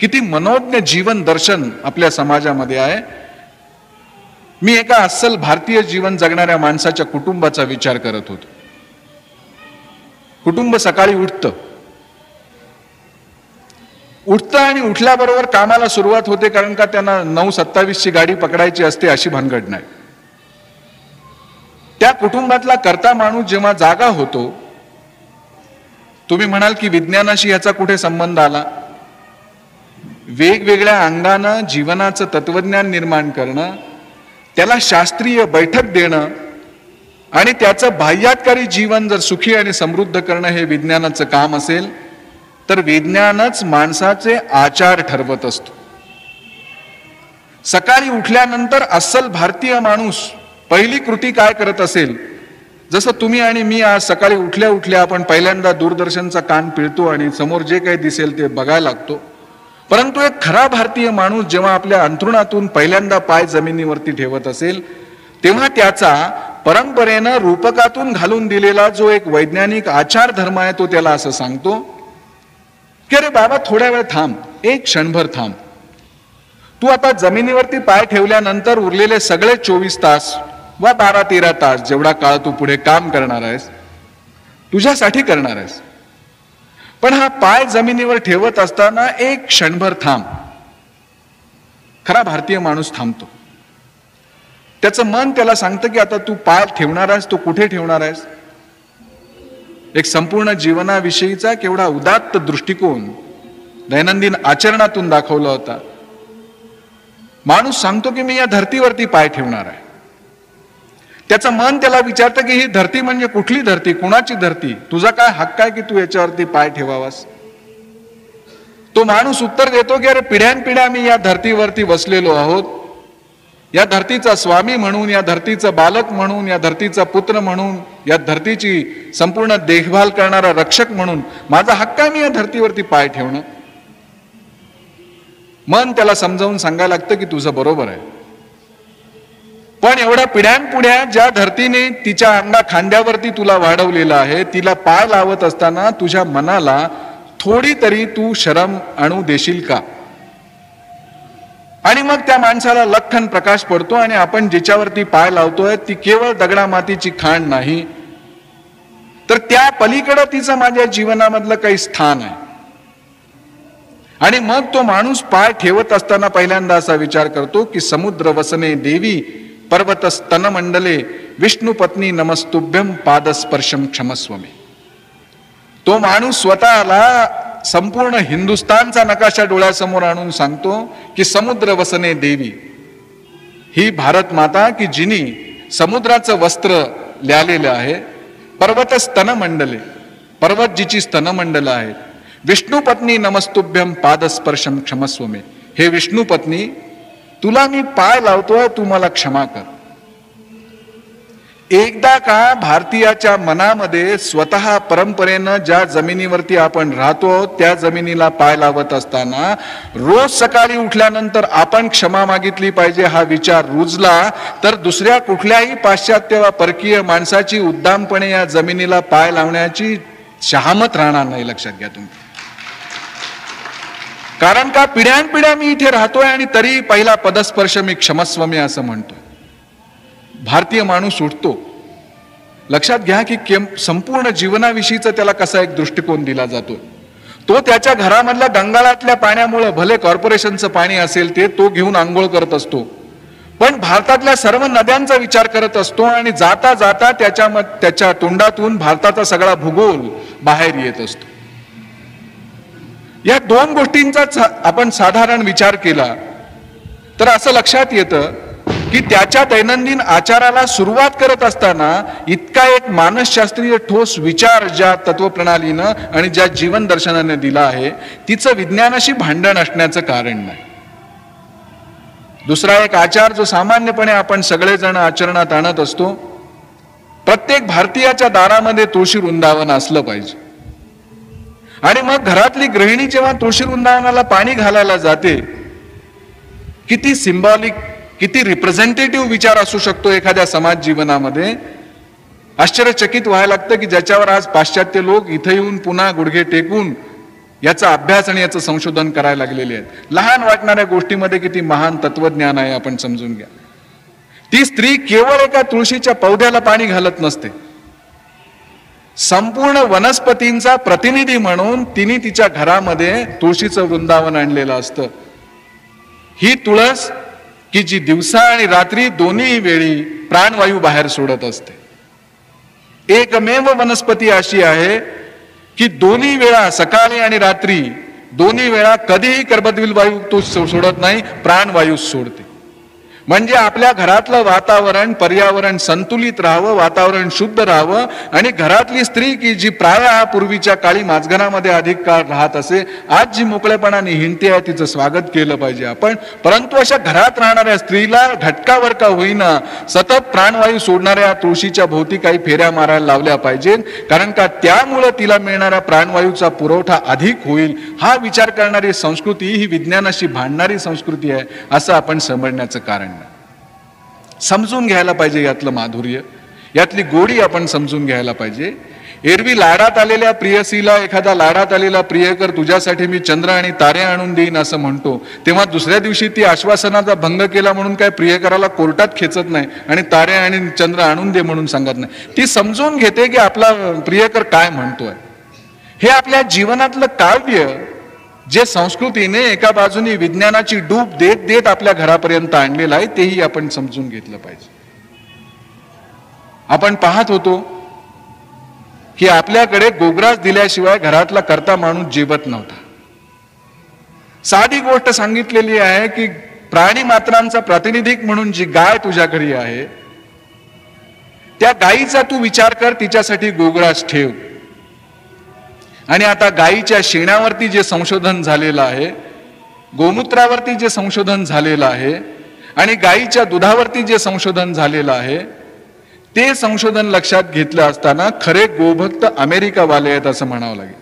किती मनोज्ञ जीवन दर्शन आपल्या समाजामध्ये आहे. मी एका अस्सल भारतीय जीवन जगणाऱ्या माणसाच्या कुटुंबाचा विचार करत होतो. कुटुंब सकाळी उठतं आणि उठल्याबरोबर कामाला सुरुवात होते, कारण का त्यांना 9:27ची गाडी पकडायची असते अशी भानगड नाही. त्या कुटुंबातला कर्ता माणूस जेव्हा जागा होतो तुम्ही म्हणाल की विज्ञानाशी याचा कुठे संबंध आला? वेगवेगळ्या अंगानं जीवनाचं तत्वज्ञान निर्माण करणं, त्याला शास्त्रीय बैठक देणं आणि त्याचं बाह्यातकारी जीवन जर सुखी आणि समृद्ध करणं हे विज्ञानाचं काम असेल, तर विज्ञानच माणसाचे आचार ठरवत असतो. सकाळी उठल्यानंतर अस्सल भारतीय माणूस पहिली कृती काय करत असेल? जसं तुम्ही आणि मी आज सकाळी उठल्या उठल्या आपण पहिल्यांदा दूरदर्शनचा कान पिळतो आणि समोर जे काही दिसेल ते बघायला लागतो. परंतु एक खरा भारतीय माणूस जेव्हा आपल्या अंथरुणातून पहिल्यांदा पाय जमिनीवरती ठेवत असेल, तेव्हा त्याचा परंपरेनं रूपकातून घालून दिलेला जो एक वैज्ञानिक आचार धर्म आहे तो त्याला असं सांगतो की अरे बाबा, थोड्या वेळ थांब, एक क्षणभर थांब. तू आता जमिनीवरती पाय ठेवल्यानंतर उरलेले सगळे 24 तास वा 12-13 तास जेवढा काळ तू पुढे काम करणार आहेस, तुझ्यासाठी करणार आहेस. पण हा पाय जमिनीवर ठेवत असताना एक क्षणभर थांब. खरा भारतीय माणूस थांबतो. त्याचं मन त्याला सांगतं की आता तू पाय ठेवणार आहेस, तो कुठे ठेवणार आहेस? एक संपूर्ण जीवनाविषयीचा केवढा उदात्त दृष्टिकोन दैनंदिन आचरणातून दाखवला होता. माणूस सांगतो की मी या धर्तीवरती पाय ठेवणार आहे. त्याचं मन त्याला विचारतं की ही धरती म्हणजे कुठली धरती, कुणाची धरती, तुझा काय हक्क आहे की तू याच्यावरती पाय ठेवावास? तो माणूस उत्तर देतो की अरे, पिढ्यानपिढ्या मी या धर्तीवरती बसलेलो आहोत. या धरतीचा स्वामी म्हणून, या धरतीचा बालक म्हणून, या धरतीचा पुत्र म्हणून, या धरतीची संपूर्ण देखभाल करणारा रक्षक म्हणून माझा हक्क आहे मी या धरतीवरती पाय ठेवणं. मन त्याला समजावून सांगायला लागतं की तुझं बरोबर आहे. पण एवढ्या पिढ्यानपुढ्या ज्या धरतीने तिच्या अंगा खांद्यावरती तुला वाढवलेलं आहे, तिला पाय लावत असताना तुझ्या मनाला थोडी तरी तू शरम आणू देशील का? आणि मग त्या माणसाला लख्खन प्रकाश पडतो आणि आपण जिच्यावरती पाय लावतोय ती केवळ दगडा मातीची खाण नाही, तर त्या पलीकडे तिचं माझ्या जीवनामधलं काही स्थान आहे. आणि मग तो माणूस पाय ठेवत असताना पहिल्यांदा असा विचार करतो की समुद्र वसने देवी पर्वत स्तनमंडले विष्णू पत्नी नमस्तुभ्यम पादस्पर्शम क्षमस्व मे. तो माणूस स्वतःला संपूर्ण हिंदुस्थानचा नकाशा डोळ्यासमोर आणून सांगतो की समुद्र वसने देवी, ही भारत माता की जिनी समुद्राचं वस्त्र ल्यालेलं आहे. पर्वत स्तनमंडले, पर्वत जिची स्तनमंडल आहेत. विष्णू पत्नी नमस्तुभ्यम पादस्पर्शम क्षमस्व मे. हे विष्णू पत्नी, तुला मी पाय लावतोय, तू मला क्षमा कर. एकदा का भारतीयाच्या मनामध्ये स्वतः परंपरेनं ज्या जमिनीवरती आपण राहतो त्या जमिनीला पाय लावत असताना रोज सकाळी उठल्यानंतर आपण क्षमा मागितली पाहिजे हा विचार रुजला, तर दुसऱ्या कुठल्याही पाश्चात्य वा परकीय माणसाची उद्दामपणे या जमिनीला पाय लावण्याची शहामत राहणार नाही. लक्षात घ्या तुम्ही. कारण का पिढ्यानपिढ्या मी इथे राहतोय आणि तरी पहिला पदस्पर्श मी क्षमस्व मी असं म्हणतोय. भारतीय माणूस उठतो. लक्षात घ्या की संपूर्ण जीवनाविषयीचा त्याला कसा एक दृष्टिकोन दिला जातो. तो त्याच्या घरामधल्या गंगाळातल्या पाण्यामुळे, भले कॉर्पोरेशनचं पाणी असेल ते, तो घेऊन आंघोळ करत असतो, पण भारतातल्या सर्व नद्यांचा विचार करत असतो आणि जाता जाता त्याच्या तोंडातून भारताचा सगळा भूगोल बाहेर येत असतो. या दोन गोष्टींचा आपण साधारण विचार केला तर असं लक्षात येतं की त्याच्या दैनंदिन आचाराला सुरुवात करत असताना इतका एक मानसशास्त्रीय ठोस विचार ज्या तत्वप्रणालीनं आणि ज्या जीवन दर्शनाने दिला आहे, तिचं विज्ञानाशी भांडण असण्याचं कारण नाही. दुसरा एक आचार जो सामान्यपणे आपण सगळेजण आचरणात आणत असतो, प्रत्येक भारतीयाच्या दारामध्ये तुळशी वृंदावन असलं पाहिजे. आणि मग घरातली गृहिणी जेव्हा तुळशी वृंदावनाला पाणी घालायला जाते, किती सिंबॉलिक, किती रिप्रेझेंटेटिव्ह विचार असू शकतो एखाद्या समाज जीवनामध्ये. आश्चर्यचकित व्हायला लागतं की ज्याच्यावर आज पाश्चात्य लोक इथे येऊन पुन्हा गुडघे टेकून याचा अभ्यास आणि याचं संशोधन करायला लागलेले आहेत. लहान वाटणाऱ्या गोष्टीमध्ये किती महान तत्वज्ञान आहे आपण समजून घ्या. ती स्त्री केवळ एका तुळशीच्या पौद्याला पाणी घालत नसते, संपूर्ण वनस्पतींचा प्रतिनिधी म्हणून तिने तिच्या घरामध्ये तुळशीचं वृंदावन आणलेलं असतं. ही तुळस की जी दिवसा आणि रात्री दोन्ही वेळी प्राणवायू बाहेर सोडत असते. एकमेव वनस्पती अशी आहे की दोन्ही वेळा, सकाळी आणि रात्री, दोन्ही वेळा कधीही कर्बोदके वायू तो सोडत नाही, प्राणवायू सोडते. म्हणजे आपल्या घरातलं वातावरण, पर्यावरण संतुलित राहावं, वातावरण शुद्ध राहावं. आणि घरातली स्त्री की जी प्राय पूर्वीच्या काळी माझघरामध्ये अधिक काळ राहत असे, आज जी मोकळेपणाने हिंडते आहे, तिचं स्वागत केलं पाहिजे आपण. परंतु अशा घरात राहणाऱ्या स्त्रीला घटकावर का होईना सतत प्राणवायू सोडणाऱ्या तुळशीच्या भोवती काही फेऱ्या मारायला लावल्या पाहिजेत. कारण का त्यामुळं तिला मिळणाऱ्या प्राणवायूचा पुरवठा अधिक होईल. हा विचार करणारी संस्कृती ही विज्ञानाशी भांडणारी संस्कृती आहे असं आपण समजण्याचं कारण. समजून घ्यायला पाहिजे यातलं माधुर्य, यातली गोडी आपण समजून घ्यायला पाहिजे. एरवी लाडात आलेल्या प्रियसीला एखादा लाडात आलेला प्रियकर तुझ्यासाठी मी चंद्र आणि तारे आणून देईन असं म्हणतो, तेव्हा दुसऱ्या दिवशी ती आश्वासनाचा भंग केला म्हणून काय प्रियकराला कोर्टात खेचत नाही आणि तारे आणि चंद्र आणून दे म्हणून सांगत नाही. ती समजून घेते की आपला प्रियकर काय म्हणतोय. हे आपल्या जीवनातलं काव्य जे संस्कृतीने एका बाजूने विज्ञानाची डूब देत देत आपल्या घरापर्यंत आणलेलं आहे, तेही आपण समजून घेतलं पाहिजे. आपण पाहत होतो की आपल्याकडे गोग्रास दिल्याशिवाय घरातला कर्ता माणूस जेवत नव्हता. साधी गोष्ट सांगितलेली आहे की प्राणी मात्रांचा प्रातिनिधिक म्हणून जी गाय तुझ्या घरी आहे, त्या गायीचा तू विचार कर, तिच्यासाठी गोग्रास ठेव. आणि आता गायीच्या शेणावरती जे संशोधन झालेलं आहे, गोमूत्रावरती जे संशोधन झालेलं आहे आणि गायीच्या दुधावरती जे संशोधन झालेलं आहे, ते संशोधन लक्षात घेतलं असताना खरे गोभक्त अमेरिकावाले आहेत असं म्हणावं लागेल.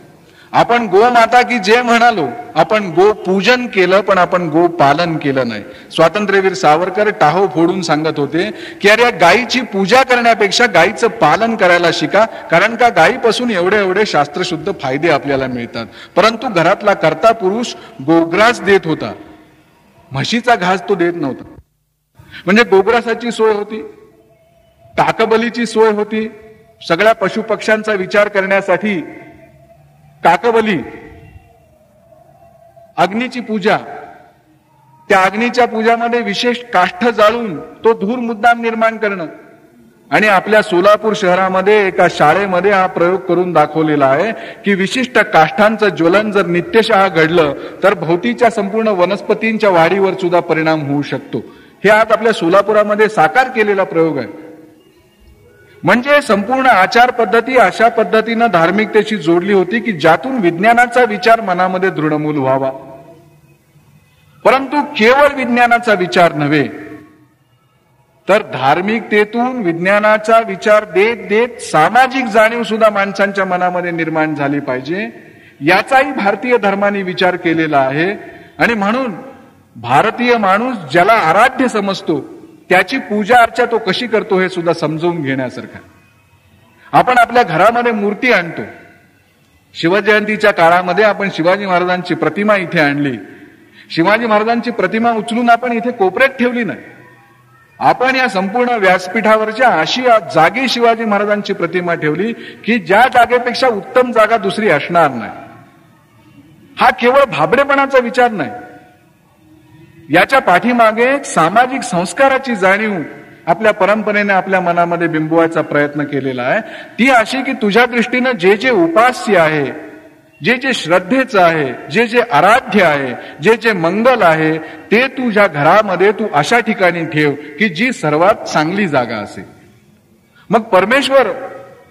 आपण गोमाता की जे म्हणालो, आपण गो पूजन केलं पण आपण गो पालन केलं नाही. स्वातंत्र्यवीर सावरकर टाहो फोडून सांगत होते की अरे गायीची पूजा करण्यापेक्षा गायीचं पालन करायला शिका, कारण का गायीपासून एवढे एवढे शास्त्रशुद्ध फायदे आपल्याला मिळतात. परंतु घरातला कर्ता पुरुष गोग्रास देत होता, म्हशीचा घास तो देत नव्हता. म्हणजे गोग्रासाची सोय होती, काकबलीची सोय होती, सगळ्या पशु पक्ष्यांचा विचार करण्यासाठी काकबली, अग्नीची पूजा, त्या अग्नीच्या पूजामध्ये विशेष काष्ठ जाळून तो धूर मुद्दाम निर्माण करणं. आणि आपल्या सोलापूर शहरामध्ये एका शाळेमध्ये हा प्रयोग करून दाखवलेला आहे की विशिष्ट काष्ठांचं ज्वलन जर नित्यशः घडलं तर भोवतीच्या संपूर्ण वनस्पतींच्या वाढीवर सुद्धा परिणाम होऊ शकतो. हे आज आपल्या सोलापुरामध्ये साकार केलेला प्रयोग आहे. म्हणजे संपूर्ण आचार पद्धती अशा पद्धतीनं धार्मिकतेशी जोडली होती की ज्यातून विज्ञानाचा विचार मनामध्ये दृढमूल व्हावा. परंतु केवळ विज्ञानाचा विचार नव्हे, तर धार्मिकतेतून विज्ञानाचा विचार देत देत सामाजिक जाणीव सुद्धा माणसांच्या मनामध्ये निर्माण झाली पाहिजे, याचाही भारतीय धर्माने विचार केलेला आहे. आणि म्हणून भारतीय माणूस ज्याला आराध्य समजतो त्याची पूजा अर्चा तो कशी करतो हे सुद्धा समजून घेण्यासारखं. आपण आपल्या घरामध्ये मूर्ती आणतो. शिवजयंतीच्या काळामध्ये आपण शिवाजी महाराजांची प्रतिमा इथे आणली. शिवाजी महाराजांची प्रतिमा उचलून आपण इथे कोपऱ्यात ठेवली नाही. आपण या संपूर्ण व्यासपीठावरच्या अशी जागी शिवाजी महाराजांची प्रतिमा ठेवली की ज्या जागेपेक्षा उत्तम जागा दुसरी असणार नाही. हा केवळ भाबडेपणाचा विचार नाही, याच्या पाठीमागे सामाजिक संस्काराची जाणीव आपल्या परंपरेने आपल्या मनामध्ये बिंबवायचा प्रयत्न केलेला आहे. ती अशी की तुझ्या दृष्टीनं जे जे उपास्य आहे, जे जे श्रद्धेचं आहे, जे जे आराध्य आहे, जे जे मंगल आहे, ते तुझ्या घरामध्ये तू अशा ठिकाणी ठेव की जी सर्वात चांगली जागा असेल. मग परमेश्वर,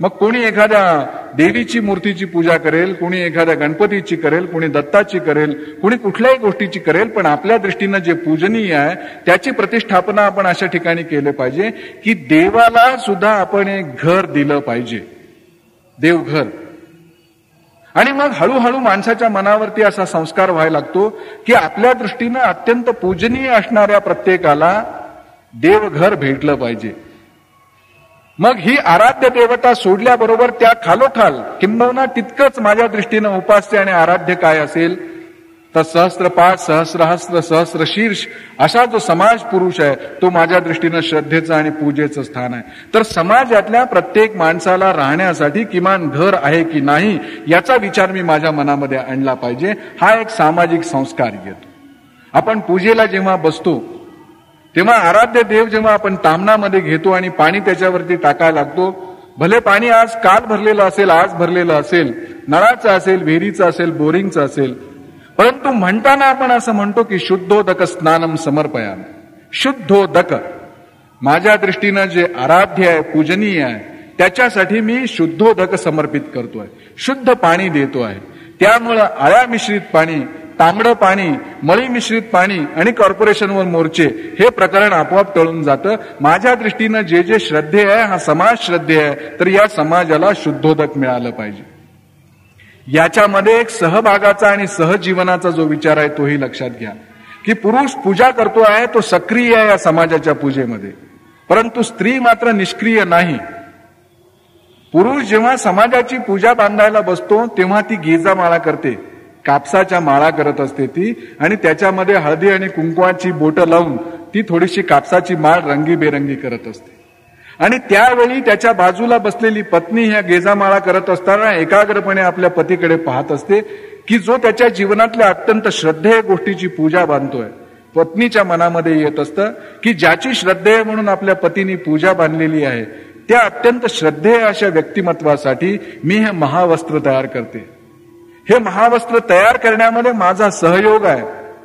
मग कोणी एखाद्या देवीची मूर्तीची पूजा करेल, कोणी एखाद्या गणपतीची करेल, कोणी दत्ताची करेल, कोणी कुठल्याही गोष्टीची करेल, पण आपल्या दृष्टीनं जे पूजनीय आहे त्याची प्रतिष्ठापना आपण अशा ठिकाणी केलं पाहिजे की देवाला सुद्धा आपण एक घर दिलं पाहिजे, देवघर. आणि मग हळूहळू माणसाच्या मनावरती असा संस्कार व्हायला लागतो की आपल्या दृष्टीनं अत्यंत पूजनीय असणाऱ्या प्रत्येकाला देवघर भेटलं पाहिजे. मग ही आराध्य देवता सोडल्याबरोबर त्या खालोखाल किंबहुना तितकंच माझ्या दृष्टीनं उपास्य आणि आराध्य काय असेल तर सहस्त्रपाद, सहस्रहस्त्र, सहस्रशीर्ष असा जो समाज पुरुष आहे तो माझ्या दृष्टीनं श्रद्धेचं आणि पूजेचं स्थान आहे. तर समाजातल्या प्रत्येक माणसाला राहण्यासाठी किमान घर आहे की नाही याचा विचार मी माझ्या मनामध्ये आणला पाहिजे. हा एक सामाजिक संस्कार येतो. आपण पूजेला जेव्हा बसतो तेव्हा आराध्य देव जेव्हा आपण तामणामध्ये घेतो आणि पाणी त्याच्यावरती टाकायला लागतो, भले पाणी आज काल भरलेलं असेल, आज भरलेलं असेल, नळाचं असेल, विहिरीचं असेल, बोरिंगचं असेल. परंतु म्हणताना आपण असं म्हणतो की शुद्धोदक स्नानम समर्पयामि. शुद्धोदक माझ्या दृष्टीनं जे आराध्य आहे, पूजनीय आहे, त्याच्यासाठी मी शुद्धोदक समर्पित करतोय, शुद्ध पाणी देतो आहे. त्यामुळं आळ्या मिश्रित पाणी, तांबडं पाणी, मळी मिश्रित पाणी आणि कॉर्पोरेशनवर मोर्चे हे प्रकरण आपोआप टळून जातं. माझ्या दृष्टीनं जे जे श्रद्धेय आहे, हा समाज श्रद्धेय आहे, तर या समाजाला शुद्धोदक मिळालं पाहिजे. याच्यामध्ये एक सहभागाचा आणि सहजीवनाचा जो विचार आहे तोही लक्षात घ्या की पुरुष पूजा करतो आहे, तो सक्रिय आहे या समाजाच्या पूजेमध्ये, परंतु स्त्री मात्र निष्क्रिय नाही. पुरुष जेव्हा समाजाची पूजा बांधायला बसतो तेव्हा ती गेजा माळा करते, कापसाच्या माळा करत असते ती, आणि त्याच्यामध्ये हळदी आणि कुंकवाची बोटं लावून ती थोडीशी कापसाची माळ रंगीबेरंगी करत असते. आणि त्यावेळी त्याच्या बाजूला बसलेली पत्नी ह्या गेजामाळा करत असताना एकाग्रपणे आपल्या पतीकडे पाहत असते की जो त्याच्या जीवनातल्या अत्यंत श्रद्धेय गोष्टीची पूजा बांधतोय. पत्नीच्या मनामध्ये येत असतं की ज्याची श्रद्धेय म्हणून आपल्या पतीने पूजा बांधलेली आहे त्या अत्यंत श्रद्धेय अशा व्यक्तिमत्वासाठी मी हे महावस्त्र तयार करते. हे महावस्त्र तयार करण्यामध्ये माझा सहयोग आहे,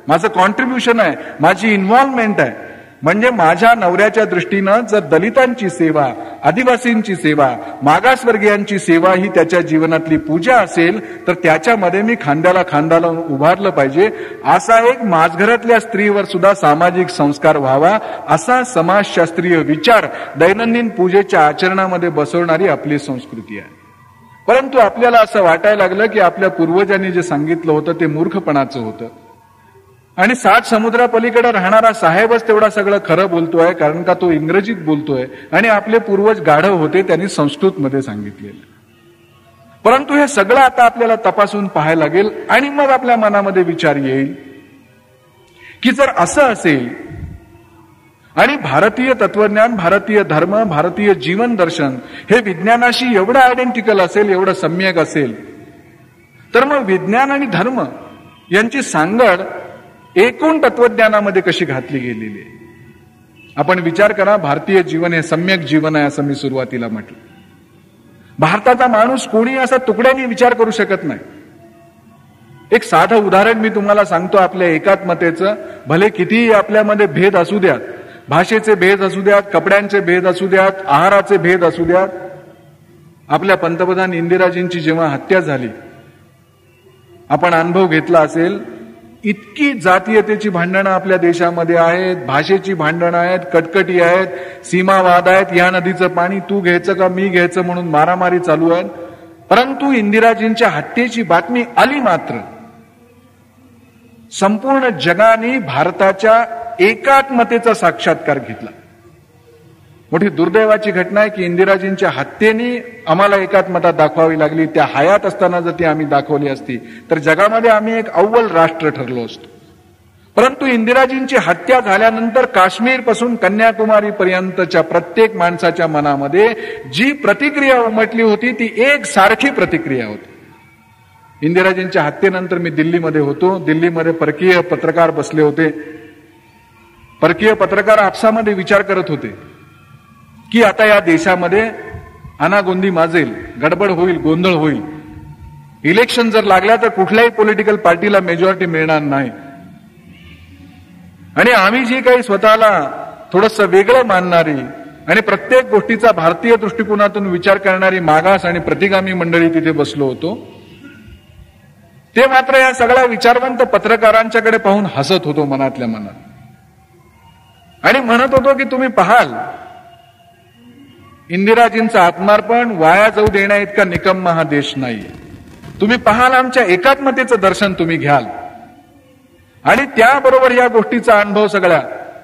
माझं कॉन्ट्रीब्युशन आहे, माझी इन्व्हॉल्वमेंट आहे. म्हणजे माझ्या नवऱ्याच्या दृष्टीनं जर दलितांची सेवा, आदिवासींची सेवा, मागासवर्गीयांची सेवा ही त्याच्या जीवनातली पूजा असेल तर त्याच्यामध्ये मी खांद्याला खांदा लावून उभारलं पाहिजे. असा एक माझघरातल्या स्त्रीवर सुद्धा सामाजिक संस्कार व्हावा, असा समाजशास्त्रीय विचार दैनंदिन पूजेच्या आचरणामध्ये बसवणारी आपली संस्कृती आहे. परंतु आपल्याला असं वाटायला लागलं की आपल्या पूर्वजांनी जे सांगितलं होतं ते मूर्खपणाचं होतं आणि 60 समुद्रापलीकडे राहणारा साहेबच तेवढा सगळं खरं बोलतोय, कारण का तो इंग्रजीत बोलतोय आणि आपले पूर्वज गाढव होते, त्यांनी संस्कृतमध्ये सांगितलेलं. परंतु हे सगळं आता आपल्याला तपासून पाहायला लागेल आणि मग आपल्या मनामध्ये विचार येईल की जर असं असेल आणि भारतीय तत्वज्ञान, भारतीय धर्म, भारतीय जीवन दर्शन हे विज्ञानाशी एवढं आयडेंटिकल असेल, एवढं सम्यक असेल, तर मग विज्ञान आणि धर्म यांची सांगड एकूण तत्वज्ञानामध्ये कशी घातली गेलेली आहे. आपण विचार करा, भारतीय जीवन हे सम्यक जीवन आहे असं मी सुरुवातीला म्हटलं. भारताचा माणूस कोणी असा तुकड्याने विचार करू शकत नाही. एक साधं उदाहरण मी तुम्हाला सांगतो आपल्या एकात्मतेचं. भले कितीही आपल्यामध्ये भेद असू द्यात, भाषेचे भेद असू द्यात, कपड्यांचे भेद असू द्यात, आहाराचे भेद असू द्यात. आपल्या पंतप्रधान इंदिराजींची जेव्हा हत्या झाली, आपण अनुभव घेतला असेल, इतकी जातीयतेची भांडणं आपल्या देशामध्ये आहेत, भाषेची भांडणं आहेत, कटकटी आहेत, सीमावाद आहेत, या नदीचं पाणी तू घ्यायचं का मी घ्यायचं म्हणून मारामारी चालू आहेत. परंतु इंदिराजींच्या हत्येची बातमी आली मात्र संपूर्ण जगाने भारताच्या एकात्मतेचा साक्षात्कार घेतला. मोठी दुर्दैवाची घटना आहे की इंदिराजींच्या हत्येने आम्हाला एकात्मता दाखवावी लागली. त्या हयात असताना जर ती आम्ही दाखवली असती तर जगामध्ये आम्ही एक अव्वल राष्ट्र ठरलो असतो. परंतु इंदिराजींची हत्या झाल्यानंतर काश्मीर पासून कन्याकुमारी पर्यंतच्या प्रत्येक माणसाच्या मनामध्ये जी प्रतिक्रिया उमटली होती ती एक सारखी प्रतिक्रिया होती. इंदिराजींच्या हत्येनंतर मी दिल्लीमध्ये होतो. दिल्लीमध्ये परकीय पत्रकार बसले होते. परकीय पत्रकार आपसामध्ये विचार करत होते की आता या देशामध्ये अनागोंदी माजेल, गडबड होईल, गोंधळ होईल. इलेक्शन जर लागल्या तर कुठल्याही पॉलिटिकल पार्टीला मेजॉरिटी मिळणार नाही. आणि आम्ही जी काही स्वतःला थोडंसं वेगळं मानणारी आणि प्रत्येक गोष्टीचा भारतीय दृष्टिकोनातून विचार करणारी मागास आणि प्रतिगामी मंडळी तिथे बसलो होतो. ते मात्र या सगळ्या विचारवंत पत्रकारांच्याकडे पाहून हसत होतो मनातल्या मनात आणि म्हणत होतो की तुम्ही पाहाल इंदिराजींचं आत्मार्पण वाया जाऊ देण्या इतका निकम्मा हा देश नाहीये. तुम्ही पाहाल आमच्या एकात्मतेचं दर्शन तुम्ही घ्याल. आणि त्याबरोबर या गोष्टीचा अनुभव सगळ्या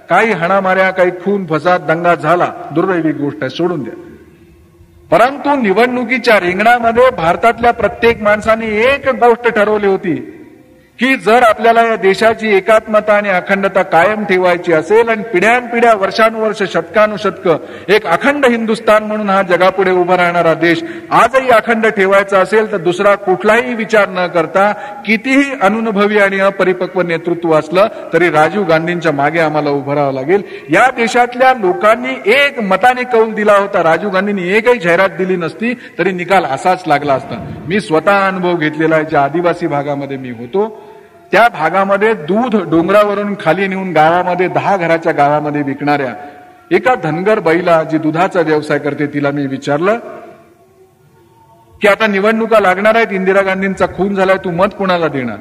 काही हाणामाऱ्या, काही खून फसाद, दंगा झाला, दुर्दैवी गोष्ट आहे, सोडून द्या. परंतु निवडणुकीच्या रिंगणामध्ये भारतातल्या प्रत्येक माणसाने एक गोष्ट ठरवली होती की जर आपल्याला या देशाची एकात्मता आणि अखंडता कायम ठेवायची असेल आणि पिढ्यानपिढ्या, वर्षानुवर्ष, शतकानुशतक एक अखंड हिंदुस्थान म्हणून हा जगापुढे उभा राहणारा देश आजही अखंड ठेवायचा असेल तर दुसरा कुठलाही विचार न करता कितीही अनुभवी आणि अपरिपक्व नेतृत्व असलं तरी राजीव गांधींच्या मागे आम्हाला उभं राहावं लागेल. या देशातल्या लोकांनी एक मताने कौल दिला होता. राजीव गांधींनी एकही जाहिरात दिली नसती तरी निकाल असाच लागला असता. मी स्वतः अनुभव घेतलेला आहे. ज्या आदिवासी भागामध्ये मी होतो त्या भागामध्ये दूध डोंगरावरून खाली नेऊन गावामध्ये 10 घराच्या गावामध्ये विकणाऱ्या एका धनगर बाईला, जी दुधाचा व्यवसाय करते, तिला मी विचारलं की आता निवडणुका लागणार आहेत, इंदिरा गांधींचा खून झालाय, तू मत कोणाला देणार?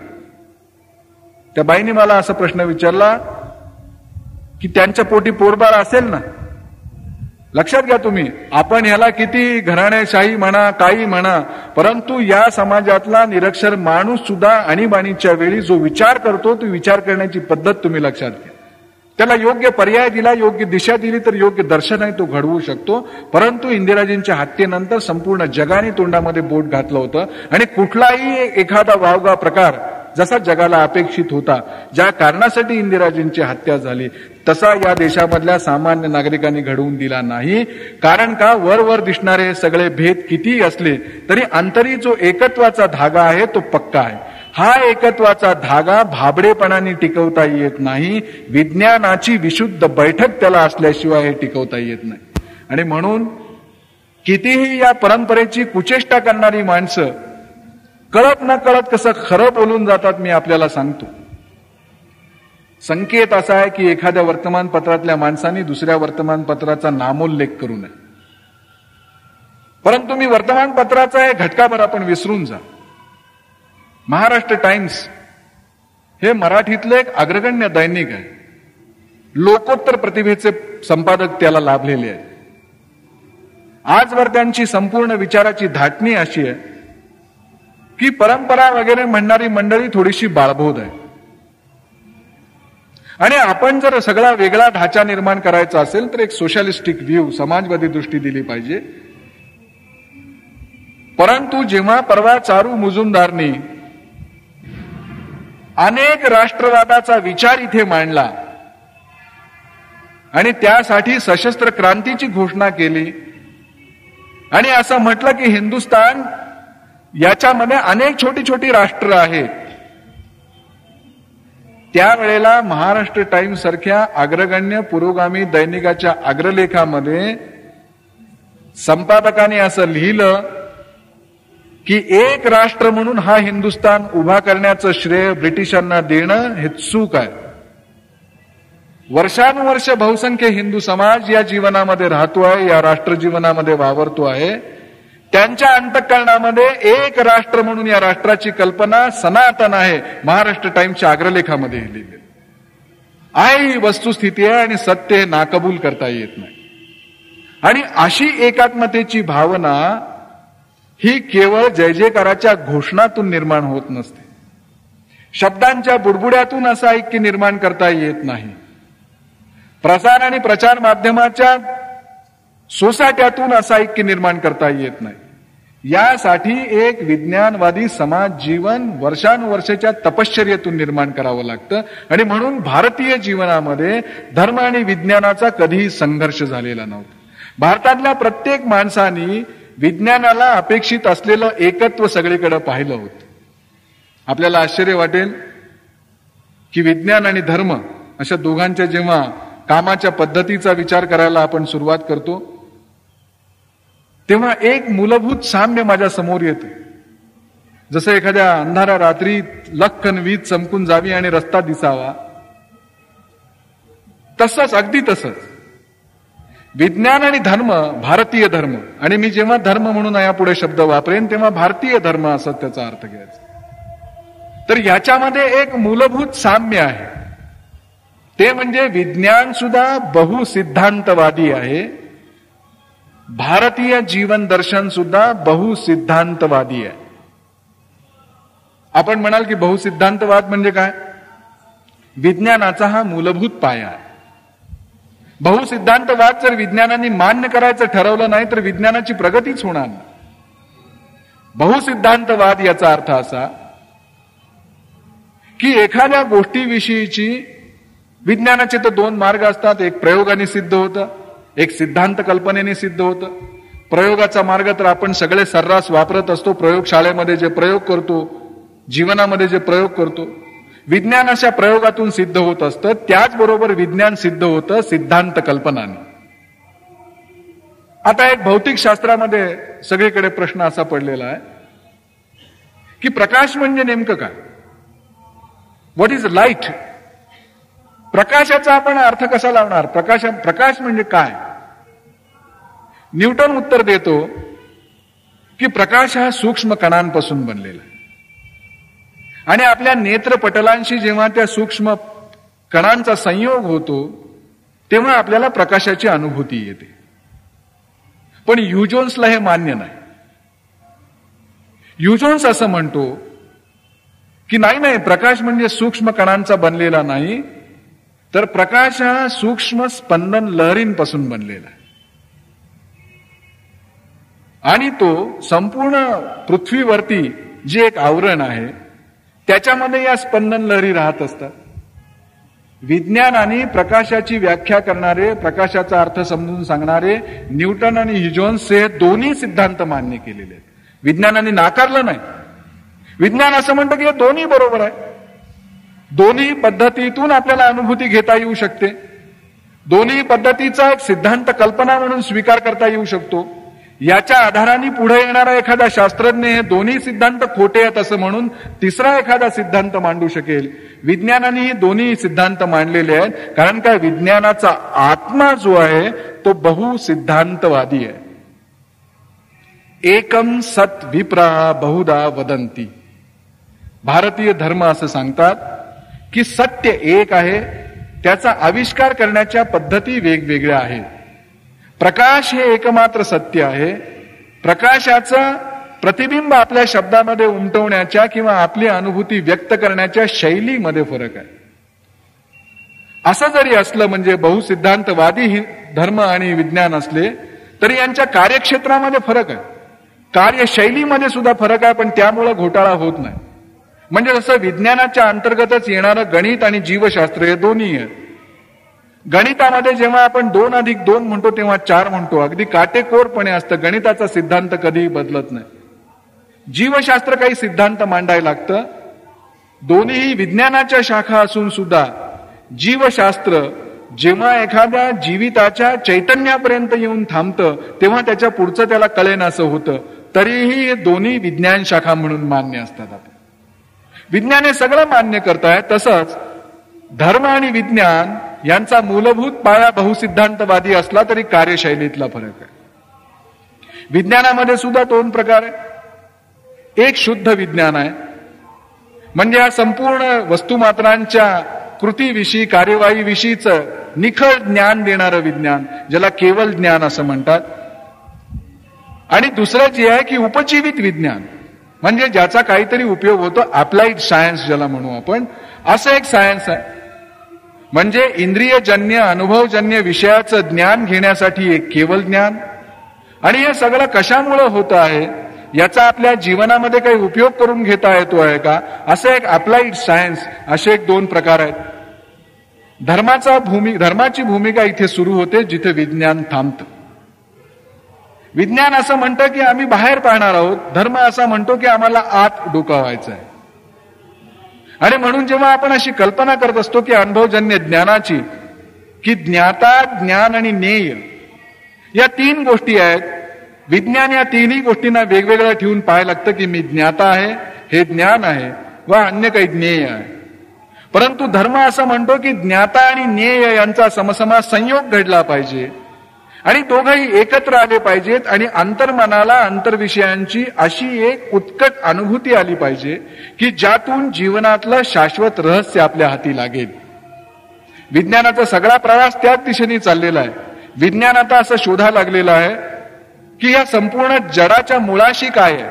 त्या बाईने मला असा प्रश्न विचारला की त्यांच्या पोटी पोरबाळ असेल ना. लक्षात घ्या तुम्ही, आपण ह्याला किती घराणेशाही म्हणा, काही म्हणा, परंतु या समाजातला निरक्षर माणूस सुद्धा आणीबाणीच्या वेळी जो विचार करतो, तो विचार करण्याची पद्धत तुम्ही लक्षात घ्या. त्याला योग्य पर्याय दिला, योग्य दिशा दिली तर योग्य दर्शन आहे तो घडवू शकतो. परंतु इंदिराजींच्या हत्येनंतर संपूर्ण जगाने तोंडामध्ये बोट घातलं होतं आणि कुठलाही एखादा वावगा प्रकार जसा जगाला अपेक्षित होता, ज्या कारणासाठी इंदिराजींची हत्या झाली, तसा या देशामधल्या सामान्य नागरिकांनी घडवून दिला नाही. कारण का, वर दिसणारे सगळे भेद किती असले तरी अंतरी जो एकत्वाचा धागा आहे तो पक्का आहे. हा एकत्वाचा धागा भाबडेपणाने टिकवता येत नाही. विज्ञानाची विशुद्ध बैठक त्याला असल्याशिवाय हे टिकवता येत नाही. आणि म्हणून कितीही या परंपरेची कुचेष्टा करणारी माणसं कळत न कळत कसं खरं बोलून जातात, मी आपल्याला सांगतो. संकेत असा आहे की एखाद्या वर्तमानपत्रातल्या माणसांनी दुसऱ्या वर्तमानपत्राचा नामोल्लेख करू नये. परंतु मी वर्तमानपत्राचा एक घटकाभर आपण विसरून जा. महाराष्ट्र टाइम्स हे मराठीतलं एक अग्रगण्य दैनिक आहे. लोकोत्तर प्रतिभेचे संपादक त्याला लाभलेले आहेत. आजवर त्यांची संपूर्ण विचाराची धाटणी अशी आहे की परंपरा वगैरे म्हणणारी मंडळी थोडीशी बाळबोध आहे. आणि आपण जर सगळा वेगळा ढाचा निर्माण करायचा असेल तर एक सोशलिस्टिक व्ह्यू, समाजवादी दृष्टी दिली पाहिजे. परंतु जेव्हा परवा चारू मुजुमदारनी अनेक राष्ट्रवादाचा विचार इथे मांडला आणि त्यासाठी सशस्त्र क्रांतीची घोषणा केली आणि असं म्हटलं की हिंदुस्थान याच्यामध्ये अनेक छोटी छोटी राष्ट्र आहेत, त्यावेळेला महाराष्ट्र टाइम्स सारख्या अग्रगण्य पुरोगामी दैनिकाच्या अग्रलेखामध्ये संपादकाने असं लिहिलं की एक राष्ट्र म्हणून हा हिंदुस्थान उभा करण्याचं श्रेय ब्रिटिशांना देणं हे चूक आहे. वर्षानुवर्ष बहुसंख्य हिंदू समाज या जीवनामध्ये राहतो आहे, या राष्ट्र जीवनामध्ये वावरतो आहे. त्यांच्या अंतःकरणामध्ये एक राष्ट्र म्हणून या राष्ट्राची कल्पना सनातन आहे. महाराष्ट्र टाइम्सच्या अग्रलेखामध्ये लिहिलेली आहे. ही वस्तुस्थिती आहे आणि सत्य हे नाकबूल करता येत नाही. आणि अशी एकात्मतेची भावना ही केवळ जय जयकाराच्या घोषणातून निर्माण होत नसते. शब्दांच्या बुडबुड्यातून असं ऐक्य निर्माण करता येत नाही. प्रसार आणि प्रचार माध्यमाच्या सोसाट्यातून असं ऐक्य निर्माण करता येत नाही. यासाठी एक विज्ञानवादी समाज जीवन वर्षानुवर्षाच्या तपश्चर्येतून निर्माण करावं लागतं. आणि म्हणून भारतीय जीवनामध्ये धर्म आणि विज्ञानाचा कधीही संघर्ष झालेला नव्हता. भारतातल्या प्रत्येक माणसाने विज्ञानाला अपेक्षित असलेलं एकत्व सगळीकडे पाहिलं होतं. आपल्याला आश्चर्य वाटेल की विज्ञान आणि धर्म अशा दोघांच्या जेव्हा कामाच्या पद्धतीचा विचार करायला आपण सुरुवात करतो तेव्हा एक मूलभूत साम्य माझ्या समोर येते. जसं एखाद्या अंधाऱ्या रात्री लख्खन वीज चमकून जावी आणि रस्ता दिसावा, तसंच अगदी तसंच विज्ञान आणि धर्म, भारतीय धर्म, आणि मी जेव्हा धर्म म्हणून यापुढे शब्द वापरेन तेव्हा भारतीय धर्म असा त्याचा अर्थ घ्यायचा. तर याच्यामध्ये एक मूलभूत साम्य आहे. ते म्हणजे विज्ञान सुद्धा बहुसिद्धांतवादी आहे, भारतीय जीवन दर्शन सुद्धा बहुसिद्धांतवादी आहे. आपण म्हणाल की बहुसिद्धांतवाद म्हणजे काय? विज्ञानाचा हा मूलभूत पाया आहे. बहुसिद्धांतवाद जर विज्ञानाने मान्य करायचं ठरवलं नाही तर विज्ञानाची प्रगतीच होणार नाही. बहुसिद्धांतवाद याचा अर्थ असा की एखाद्या गोष्टीविषयीची विज्ञानाचे तर दोन मार्ग असतात. एक प्रयोगाने सिद्ध होतं, एक सिद्धांत कल्पनेने सिद्ध होतं. प्रयोगाचा मार्ग तर आपण सगळे सर्रास वापरत असतो. प्रयोगशाळेमध्ये जे प्रयोग करतो, जीवनामध्ये जे प्रयोग करतो, विज्ञान अशा प्रयोगातून सिद्ध होत असतं. त्याचबरोबर विज्ञान सिद्ध होतं सिद्धांत कल्पनाने. आता एक भौतिक शास्त्रामध्ये सगळीकडे प्रश्न असा पडलेला आहे की प्रकाश म्हणजे नेमकं काय? What is light? प्रकाशाचा आपण अर्थ कसा लावणार? प्रकाश म्हणजे काय? न्यूटन उत्तर देतो की प्रकाश हा सूक्ष्म कणांपासून बनलेला आहे आणि आपल्या नेत्रपटलांशी जेव्हा त्या सूक्ष्म कणांचा संयोग होतो तेव्हा आपल्याला प्रकाशाची अनुभूती येते. पण ह्युजोन्सला हे मान्य नाही. ह्युजोन्स असं म्हणतो की नाही, प्रकाश म्हणजे सूक्ष्म कणांचा बनलेला नाही, तर प्रकाश हा सूक्ष्म स्पंदन लहरींपासून बनलेला आहे आणि तो संपूर्ण पृथ्वीवरती जे एक आवरण आहे त्याच्यामध्ये या स्पंदन लहरी राहत असतात. विज्ञानाने प्रकाशाची व्याख्या करणारे, प्रकाशाचा अर्थ समजून सांगणारे न्यूटन आणि ह्युजोन्स हे दोन्ही सिद्धांत मान्य केलेले आहेत. विज्ञानाने नाकारलं नाही. विज्ञान असं म्हणतं की हे दोन्ही बरोबर आहे. दोन्ही पद्धतीतून आपल्याला अनुभूती घेता येऊ शकते. दोन्ही पद्धतीचा एक सिद्धांत कल्पना म्हणून स्वीकार करता येऊ शकतो. याच्या आधाराने पुढे येणारा एखादा शास्त्रज्ञ हे दोन्ही सिद्धांत खोटे आहेत असं म्हणून तिसरा एखादा सिद्धांत मांडू शकेल. विज्ञानाने ही दोन्ही सिद्धांत मांडलेले आहेत, कारण काय, विज्ञानाचा आत्मा जो आहे तो बहुसिद्धांतवादी आहे. एकम सत विप्रा बहुधा वदंती. भारतीय धर्म असं सांगतात की सत्य एक आहे, त्याचा आविष्कार करण्याच्या पद्धती वेगवेगळ्या आहेत. प्रकाश हे एकमात्र सत्य आहे. प्रकाशाचं प्रतिबिंब आपल्या शब्दामध्ये उमटवण्याच्या किंवा आपली अनुभूती व्यक्त करण्याच्या शैलीमध्ये फरक आहे. असं जरी असलं म्हणजे बहुसिद्धांतवादी धर्म आणि विज्ञान असले तरी यांच्या कार्यक्षेत्रामध्ये फरक आहे, कार्यशैलीमध्ये सुद्धा फरक आहे, पण त्यामुळे घोटाळा होत नाही. म्हणजे जसं विज्ञानाच्या अंतर्गतच येणारं गणित आणि जीवशास्त्र हे दोन्ही आहेत. गणितामध्ये जेव्हा आपण 2+2 म्हणतो तेव्हा 4 म्हणतो, अगदी काटेकोरपणे असतं. गणिताचा सिद्धांत कधीही बदलत नाही. जीवशास्त्र काही सिद्धांत मांडायला लागतं. दोन्ही विज्ञानाच्या शाखा असून सुद्धा जीवशास्त्र जेव्हा एखाद्या जीविताच्या चैतन्यापर्यंत येऊन थांबतं तेव्हा त्याच्या पुढचं त्याला कळेनासं होतं. तरीही हे दोन्ही विज्ञान शाखा म्हणून मान्य असतात. आपण विज्ञान हे सगळं मान्य करताय. तसंच धर्म आणि विज्ञान यांचा मूलभूत पाया बहुसिद्धांतवादी असला तरी कार्यशैलीतला फरक आहे. विज्ञानामध्ये सुद्धा 2 प्रकार आहे. एक शुद्ध विज्ञान आहे, म्हणजे या संपूर्ण वस्तुमात्रांच्या कृतीविषयी, कार्यवाहीविषयीचं निखळ ज्ञान देणारं विज्ञान, ज्याला केवल ज्ञान असं म्हणतात. आणि दुसरं जे आहे की उपजीवित विज्ञान, म्हणजे ज्याचा काहीतरी उपयोग होतो, अप्लाइड सायन्स ज्याला म्हणू आपण, असं एक सायन्स आहे. म्हणजे इंद्रियजन्य, अनुभवजन्य विषयाचं ज्ञान घेण्यासाठी एक केवल ज्ञान. आणि हे सगळं कशामुळे होतं आहे, याचा आपल्या जीवनामध्ये काही उपयोग करून घेता येतो आहे का, असं एक अप्लाइड सायन्स. असे एक 2 प्रकार आहेत. धर्माची भूमिका इथे सुरू होते जिथे विज्ञान थांबतं. विज्ञान असं म्हणतं की आम्ही बाहेर पाहणार आहोत, धर्म असा म्हणतो की आम्हाला आत डोकावायचं आहे. आणि म्हणून जेव्हा आपण अशी कल्पना करत असतो की अनुभवजन्य ज्ञानाची, की ज्ञाता, ज्ञान आणि ज्ञेय या 3 गोष्टी आहेत. विज्ञान या 3ही गोष्टींना वेगवेगळं ठेवून पाहायला लागतं की मी ज्ञाता आहे, हे ज्ञान आहे, वा अन्य काही ज्ञेय आहे. परंतु धर्म असं म्हणतो की ज्ञाता आणि ज्ञेय यांचा समसमा संयोग घडला पाहिजे आणि दोघंही एकत्र आले पाहिजेत आणि अंतर्मनाला अंतर्विषयांची अशी एक उत्कट अनुभूती आली पाहिजे की ज्यातून जीवनातलं शाश्वत रहस्य आपल्या हाती लागेल. विज्ञानाचा सगळा प्रवास त्याच दिशेने चाललेला आहे. विज्ञान आता असं शोधा लागलेलं आहे की या संपूर्ण जडाच्या मुळाशी काय आहे.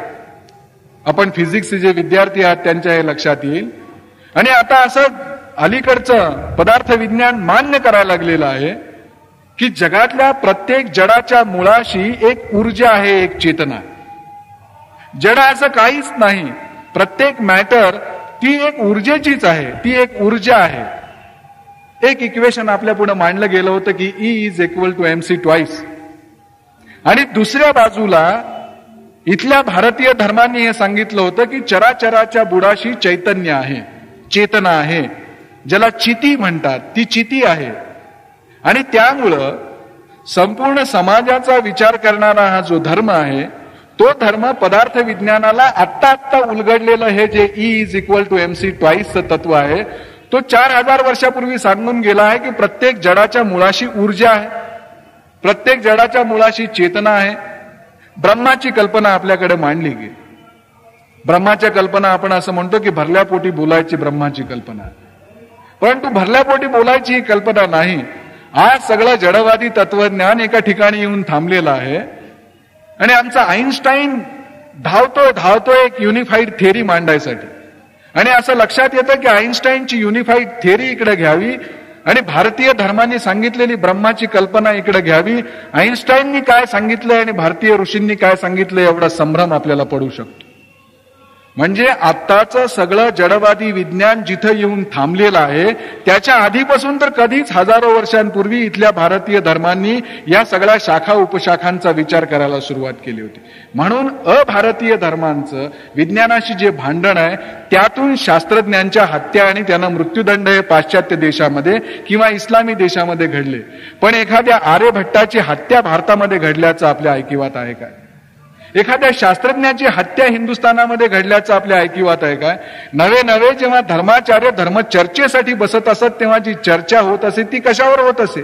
आपण फिजिक्सचे जे विद्यार्थी आहात त्यांच्या हे लक्षात येईल. आणि आता असं अलीकडचं पदार्थ विज्ञान मान्य करायला लागलेलं आहे की जगातल्या प्रत्येक जडाच्या मुळाशी एक ऊर्जा आहे, एक चेतना. जड असं काहीच नाही. प्रत्येक मॅटर ती एक ऊर्जेचीच आहे, ती एक ऊर्जा आहे. एक इक्वेशन आपल्या पुढे मांडलं गेलं होतं की E=mc ट्वाइस. आणि दुसऱ्या बाजूला इथल्या भारतीय धर्मांनी हे सांगितलं होतं की चराचराच्या बुडाशी चैतन्य आहे, चेतना आहे, ज्याला चिती म्हणतात, ती चिती आहे. आणि त्यामुळं संपूर्ण समाजाचा विचार करणारा हा जो धर्म आहे तो धर्म पदार्थ विज्ञानाला आत्ता उलगडलेलं हे जे E=mc² तत्व आहे, तो 4000 वर्षापूर्वी सांगून गेला आहे की प्रत्येक जडाच्या मुळाशी ऊर्जा आहे, प्रत्येक जडाच्या मुळाशी चेतना आहे. ब्रह्माची कल्पना आपल्याकडे मांडली गेली. ब्रह्माच्या कल्पना आपण असं म्हणतो की भरल्या पोटी बोलायची ब्रह्माची कल्पना, परंतु भरल्या पोटी बोलायची ही कल्पना नाही. आज सगळं जडवादी तत्वज्ञान एका ठिकाणी येऊन थांबलेलं आहे आणि आमचा आईन्स्टाईन धावतोय एक युनिफाईड थिअरी मांडायसाठी. आणि असं लक्षात येतं की आईन्स्टाईनची युनिफाईड थिअरी इकडे घ्यावी आणि भारतीय धर्मांनी सांगितलेली ब्रह्माची कल्पना इकडे घ्यावी. आईन्स्टाईननी काय सांगितलंय आणि भारतीय ऋषींनी काय सांगितलंय एवढा संभ्रम आपल्याला पडू शकतो. म्हणजे आत्ताचं सगळं जडवादी विज्ञान जिथं येऊन थांबलेलं आहे, त्याच्या आधीपासून तर कधीच हजारो वर्षांपूर्वी इथल्या भारतीय धर्मांनी या सगळ्या शाखा उपशाखांचा विचार करायला सुरुवात केली होती. म्हणून अभारतीय धर्मांचं विज्ञानाशी जे भांडण आहे, त्यातून शास्त्रज्ञांच्या हत्या आणि त्यांना मृत्यूदंड हे पाश्चात्य देशामध्ये किंवा इस्लामी देशामध्ये घडले. पण एखाद्या आर्यभट्टाची हत्या भारतामध्ये घडल्याचं आपल्या ऐकिवात आहे काय? एखाद्या शास्त्रज्ञाची हत्या हिंदुस्थानामध्ये घडल्याचं आपल्या ऐकिवात आहे काय? नवे जेव्हा धर्माचार्य धर्म चर्चेसाठी बसत असत, तेव्हा जी चर्चा होत असे ती कशावर होत असे?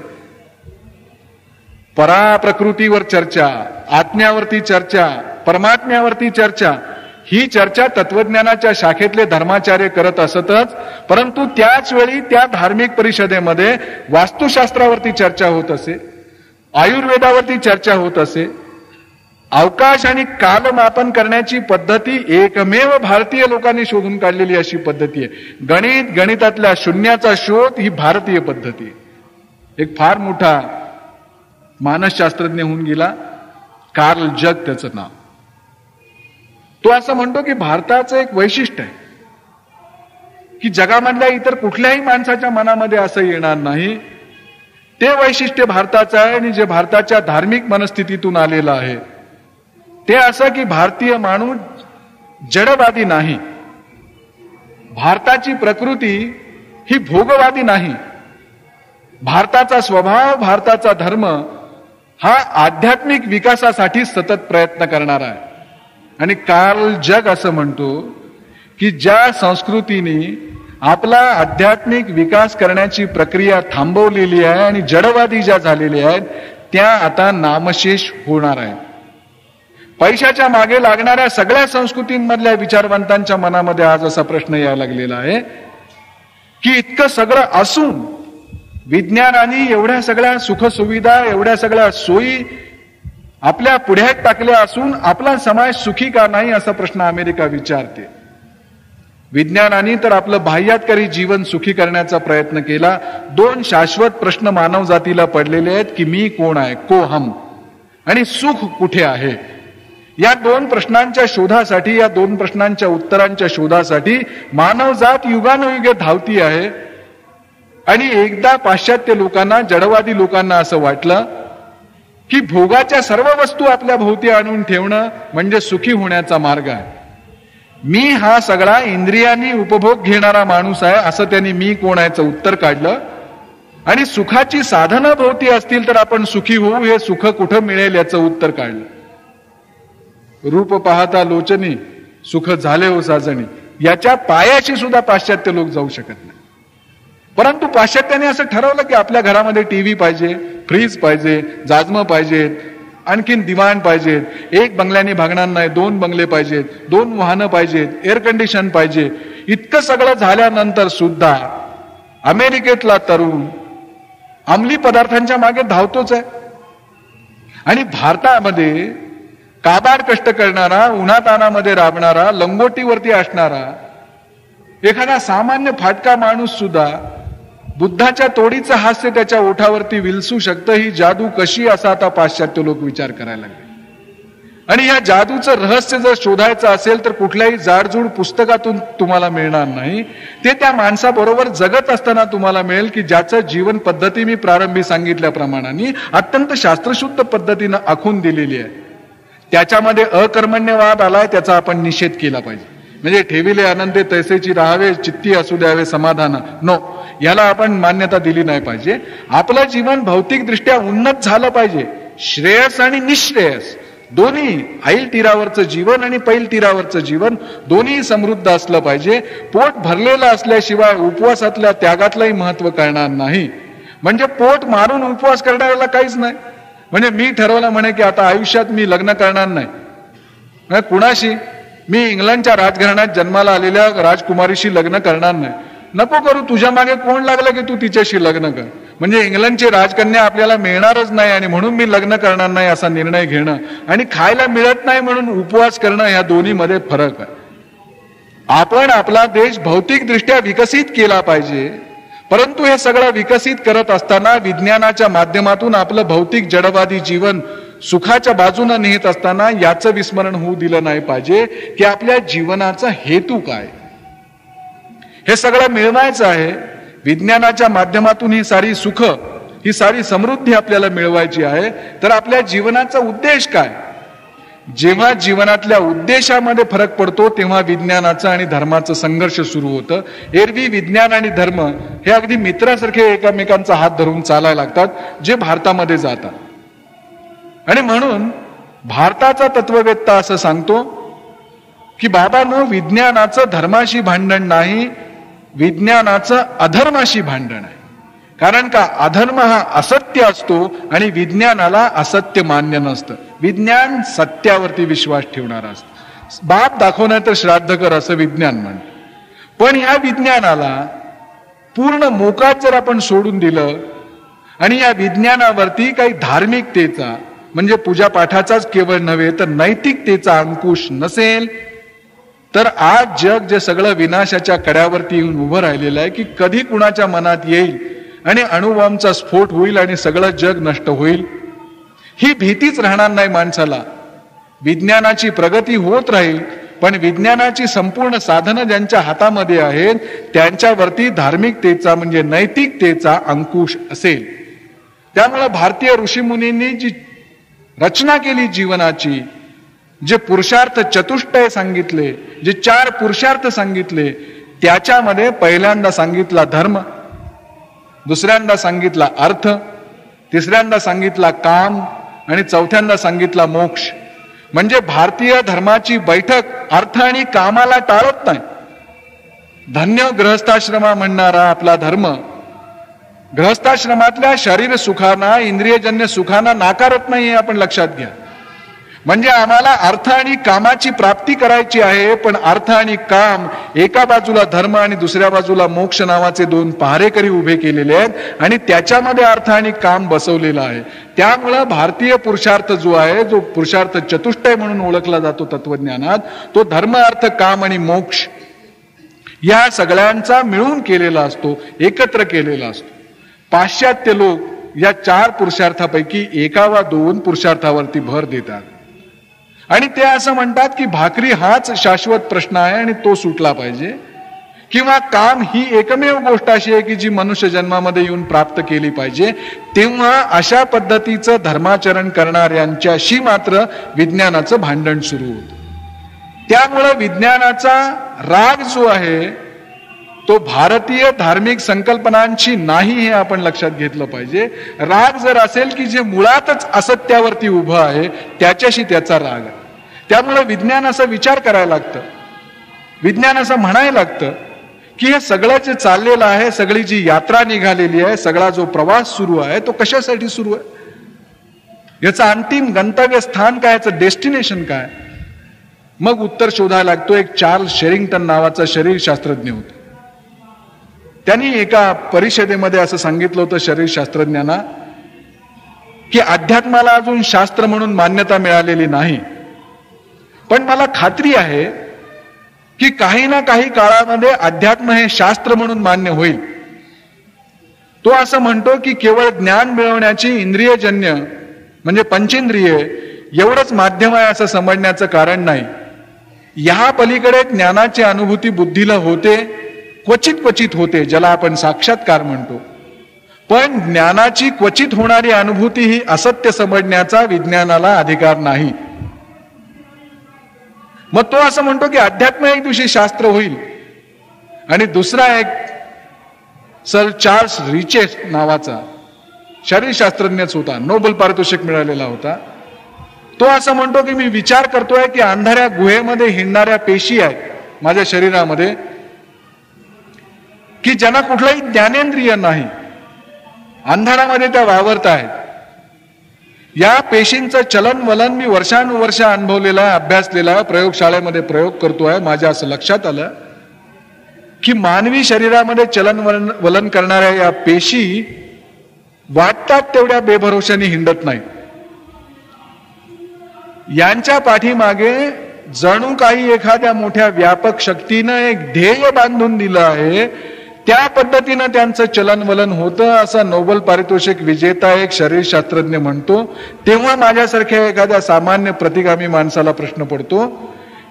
पराप्रकृतीवर चर्चा, आत्म्यावरती चर्चा, परमात्म्यावरती चर्चा. ही चर्चा तत्वज्ञानाच्या शाखेतले धर्माचार्य करत असतच, परंतु त्याच वेळी त्या धार्मिक परिषदेमध्ये वास्तुशास्त्रावरती चर्चा होत असे, आयुर्वेदावरती चर्चा होत असे. अवकाश आणि कालमापन करण्याची पद्धती एकमेव भारतीय लोकांनी शोधून काढलेली अशी पद्धती आहे. गणितातल्या शून्याचा शोध ही भारतीय पद्धती आहे. एक फार मोठा मानसशास्त्रज्ञ होऊन गेला, कार्ल जग त्याचं नाव. तो असं म्हणतो की भारताचं एक वैशिष्ट्य आहे की जगामधल्या इतर कुठल्याही माणसाच्या मनामध्ये असं येणार नाही. ते वैशिष्ट्य भारताचं आहे आणि जे भारताच्या धार्मिक मनस्थितीतून आलेलं आहे ते असं की भारतीय माणूस जडवादी नाही. भारताची प्रकृती ही भोगवादी नाही. भारताचा स्वभाव, भारताचा धर्म हा आध्यात्मिक विकासासाठी सतत प्रयत्न करणारा आहे. आणि कार्ल जग असं म्हणतो की ज्या संस्कृतीने आपला आध्यात्मिक विकास करण्याची प्रक्रिया थांबवलेली आहे आणि जडवादी ज्या झालेल्या आहेत त्या आता नामशेष होणार आहेत. पैशाच्या मागे लागणाऱ्या सगळ्या संस्कृतींमधल्या विचारवंतांच्या मनामध्ये आज असा प्रश्न यायला लागलेला आहे की इतकं सगळं असून विज्ञानाने एवढ्या सगळ्या सुखसुविधा, एवढ्या सगळ्या सोयी आपल्या पुढ्यात टाकल्या असून आपला समाज सुखी का नाही, असा प्रश्न अमेरिका विचारते. विज्ञानाने तर आपलं बाह्यातकारी जीवन सुखी करण्याचा प्रयत्न केला. 2 शाश्वत प्रश्न मानव जातीला पडलेले आहेत की मी कोण आहे, को हम, आणि सुख कुठे आहे. या 2 प्रश्नांच्या शोधासाठी, या 2 प्रश्नांच्या उत्तरांच्या शोधासाठी मानवजात युगानुयुगे धावती आहे. आणि एकदा पाश्चात्य लोकांना, जडवादी लोकांना असं वाटलं की भोगाच्या सर्व वस्तू आपल्या भोवती आणून ठेवणं म्हणजे सुखी होण्याचा मार्ग आहे. मी हा सगळा इंद्रियांनी उपभोग घेणारा माणूस आहे, असं त्यांनी मी कोण आहेचं उत्तर काढलं. आणि सुखाची साधनं भोवती असतील तर आपण सुखी होऊ, हे सुख कुठं मिळेल याचं उत्तर काढलं. रूप पाहता लोचनी, सुख झाले हो साजणी, याच्या पायाशी सुद्धा पाश्चात्य लोक जाऊ शकत नाही. परंतु पाश्चात्याने असं ठरवलं की आपल्या घरामध्ये टीव्ही पाहिजे, फ्रीज पाहिजे, जाजमं पाहिजेत, आणखीन दिवाण पाहिजेत, 1 बंगल्याने भागणार नाही, 2 बंगले पाहिजेत, 2 वाहनं पाहिजेत, एअर कंडिशन पाहिजे. इतकं सगळं झाल्यानंतर सुद्धा अमेरिकेतला तरुण अंमली पदार्थांच्या मागे धावतोच आहे. आणि भारतामध्ये काबाड कष्ट करणारा, उन्हातानामध्ये राबणारा, लंगोटीवरती असणारा एखादा सामान्य फाटका माणूस सुद्धा बुद्धाच्या तोडीचं हास्य त्याच्या ओठावरती विलसू शकतं. ही जादू कशी, असा आता पाश्चात्य लोक विचार करायला लागले. आणि या जादूचं रहस्य जर शोधायचं असेल तर कुठल्याही जाडजूड पुस्तकातून तुम्हाला मिळणार नाही. ते त्या माणसाबरोबर जगत असताना तुम्हाला मिळेल की ज्याचं जीवन पद्धती मी प्रारंभी सांगितल्याप्रमाणे अत्यंत शास्त्रशुद्ध पद्धतीनं आखून दिलेली आहे. त्याच्यामध्ये अकर्मण्यवाद आलाय, त्याचा आपण निषेध केला पाहिजे. म्हणजे ठेविले आनंदे तैसेची राहावे, चित्ती असू द्यावे समाधान, नो, याला आपण मान्यता दिली नाही पाहिजे. आपलं जीवन भौतिकदृष्ट्या उन्नत झालं पाहिजे. श्रेयस आणि निश्रेयस दोन्ही ऐल तीरावरचं जीवन आणि पैल तीरावरचं जीवन दोन्ही समृद्ध असलं पाहिजे. पोट भरलेलं असल्याशिवाय उपवासातल्या त्यागातलंही महत्व कळणार नाही. म्हणजे पोट मारून उपवास करणाऱ्याला काहीच नाही. म्हणजे मी ठरवलं म्हणे की आता आयुष्यात मी लग्न करणार नाही, कुणाशी, मी इंग्लंडच्या राजघराण्यात जन्माला आलेल्या राजकुमारीशी लग्न करणार नाही. नको करू, तुझ्या मागे कोण लागलं की तू तिच्याशी लग्न कर. म्हणजे इंग्लंडची राजकन्या आपल्याला मिळणारच नाही आणि म्हणून मी लग्न करणार नाही असा निर्णय घेणं आणि खायला मिळत नाही म्हणून उपवास करणं, या दोन्हीमध्ये फरक आहे. आपण आपला देश भौतिकदृष्ट्या विकसित केला पाहिजे, परंतु हे सगळं विकसित करत असताना विज्ञानाच्या माध्यमातून आपलं भौतिक जडवादी जीवन सुखाच्या बाजूने नेत असताना याचं विस्मरण होऊ दिलं नाही पाहिजे की आपल्या जीवनाचा हेतू काय. हे सगळं मिळवायचं आहे. विज्ञानाच्या माध्यमातून ही सारी सुख, ही सारी समृद्धी आपल्याला मिळवायची आहे, तर आपल्या जीवनाचा उद्देश काय. जेव्हा जीवनातल्या उद्देशामध्ये फरक पडतो तेव्हा विज्ञानाचं आणि धर्माचं संघर्ष सुरू होतं. एरवी विज्ञान आणि धर्म हे अगदी मित्रासारखे एकमेकांचा हात धरून चालायला लागतात, जे भारतामध्ये जातात. आणि म्हणून भारताचा तत्ववेत्ता असं सांगतो की बाबांनो, विज्ञानाचं धर्माशी भांडण नाही, विज्ञानाचं अधर्माशी भांडण आहे. कारण का, अधर्म हा असत्य असतो आणि विज्ञानाला असत्य मान्य नसतं. विज्ञान सत्यावरती विश्वास ठेवणारा असतं. बाप दाखव नाही तर श्राद्ध कर असं विज्ञान म्हणतं. पण ह्या विज्ञानाला पूर्ण मोकाट जर आपण सोडून दिलं आणि या विज्ञानावरती काही धार्मिकतेचा म्हणजे पूजापाठाचाच केवळ नव्हे तर नैतिकतेचा अंकुश नसेल, तर आज जग जे सगळं विनाशाच्या कड्यावरती येऊन उभं राहिलेलं आहे की कधी कुणाच्या मनात येईल आणि अणुबॉम्बचा स्फोट होईल आणि सगळं जग नष्ट होईल, ही भीतीच राहणार नाही माणसाला. विज्ञानाची प्रगती होत राहील, पण विज्ञानाची संपूर्ण साधनं ज्यांच्या हातामध्ये आहेत त्यांच्यावरती धार्मिकतेचा म्हणजे नैतिकतेचा अंकुश असेल. त्यामुळे भारतीय ऋषीमुनींनी जी रचना केली जीवनाची, जे पुरुषार्थ चतुष्टय सांगितले, जे 4 पुरुषार्थ सांगितले, त्याच्यामध्ये पहिल्यांदा सांगितला धर्म, दुसऱ्यांदा सांगितला अर्थ, तिसऱ्यांदा सांगितला काम आणि चौथ्यांदा सांगितला मोक्ष. म्हणजे भारतीय धर्माची बैठक अर्थ आणि कामाला टाळत नाही. धन्य गृहस्थाश्रमा म्हणणारा आपला धर्म गृहस्थाश्रमातल्या शरीर सुखांना, इंद्रियजन्य सुखांना नाकारत नाही, हे आपण लक्षात घ्या. म्हणजे आम्हाला अर्थ आणि कामाची प्राप्ती करायची आहे, पण अर्थ आणि काम एका बाजूला धर्म आणि दुसऱ्या बाजूला मोक्ष नावाचे 2 पहारेकरी उभे केलेले आहेत आणि त्याच्यामध्ये अर्थ आणि काम बसवलेलं आहे. त्यामुळं भारतीय पुरुषार्थ जो आहे, जो पुरुषार्थ चतुष्टय म्हणून ओळखला जातो तत्वज्ञानात, तो धर्म अर्थ काम आणि मोक्ष या सगळ्यांचा मिळून केलेला असतो, एकत्र केलेला असतो. पाश्चात्य लोक या 4 पुरुषार्थापैकी 1 वा 2 पुरुषार्थावरती भर देतात आणि ते असं म्हणतात की भाकरी हाच शाश्वत प्रश्न आहे आणि तो सुटला पाहिजे, किंवा काम ही एकमेव गोष्ट अशी आहे की जी मनुष्य जन्मामध्ये येऊन प्राप्त केली पाहिजे. तेव्हा अशा पद्धतीचं धर्माचरण करणाऱ्यांच्याशी मात्र विज्ञानाचं भांडण सुरू होतं. त्यामुळं विज्ञानाचा राग जो आहे तो भारतीय धार्मिक संकल्पनांची नाही, हे आपण लक्षात घेतलं पाहिजे. राग जर असेल की जे मुळातच असत्यावरती उभं आहे त्याच्याशी त्याचा राग आहे. त्यामुळे विज्ञान असा विचार करायला लागतं, विज्ञान असं म्हणायला लागतं की हे सगळं जे चाललेलं आहे, सगळी जी यात्रा निघालेली आहे, सगळा जो प्रवास सुरू आहे तो कशासाठी सुरू आहे, याचं अंतिम गंतव्य स्थान काय, याचं डेस्टिनेशन काय. मग उत्तर शोधायला लागतो. एक चार्ल्स शेरिंग्टन नावाचा शरीरशास्त्रज्ञ होता. त्यांनी एका परिषदेमध्ये असं सांगितलं होतं शरीरशास्त्रज्ञांना की अध्यात्माला अजून शास्त्र म्हणून मान्यता मिळालेली नाही, पण मला खात्री आहे की काही ना काही काळामध्ये अध्यात्म हे शास्त्र म्हणून मान्य होईल. तो असं म्हणतो की केवळ ज्ञान मिळवण्याची इंद्रियजन्य म्हणजे पंचेंद्रिय एवढंच माध्यम आहे असं समजण्याचं कारण नाही. या पलीकडे ज्ञानाची अनुभूती बुद्धीला होते, क्वचित होते, ज्याला आपण साक्षात्कार म्हणतो. पण ज्ञानाची क्वचित होणारी अनुभूती ही असत्य समजण्याचा विज्ञानाला अधिकार नाही. मग तो असं म्हणतो की अध्यात्म एक दिवशी शास्त्र होईल. आणि दुसरा एक सर चार्ल्स रिचेस नावाचा शरीरशास्त्रज्ञच होता, नोबेल पारितोषिक मिळालेला होता. तो असं म्हणतो की मी विचार करतोय की अंधाऱ्या गुहेमध्ये हिंडणाऱ्या पेशी आहेत माझ्या शरीरामध्ये, की ज्यांना कुठलाही ज्ञानेंद्रिय नाही, अंधारामध्ये त्या वावरत आहेत. या पेशींचं चलन वलन मी वर्षानुवर्ष अनुभवलेला आहे, अभ्यासलेला आहे, प्रयोगशाळेमध्ये प्रयोग करतोय. माझ्या असं लक्षात आलं की मानवी शरीरामध्ये चलन वलन करणाऱ्या या पेशी वाटतात तेवढ्या बेभरोशाने हिंडत नाहीत. यांच्या पाठीमागे जणू काही एखाद्या मोठ्या व्यापक शक्तीनं एक ध्येय बांधून दिलं आहे. त्या पद्धतीनं त्यांचं चलनवलन होतं असं नोबेल पारितोषिक विजेता एक शरीरशास्त्रज्ञ म्हणतो. तेव्हा माझ्यासारख्या एखाद्या सामान्य प्रतिगामी माणसाला प्रश्न पडतो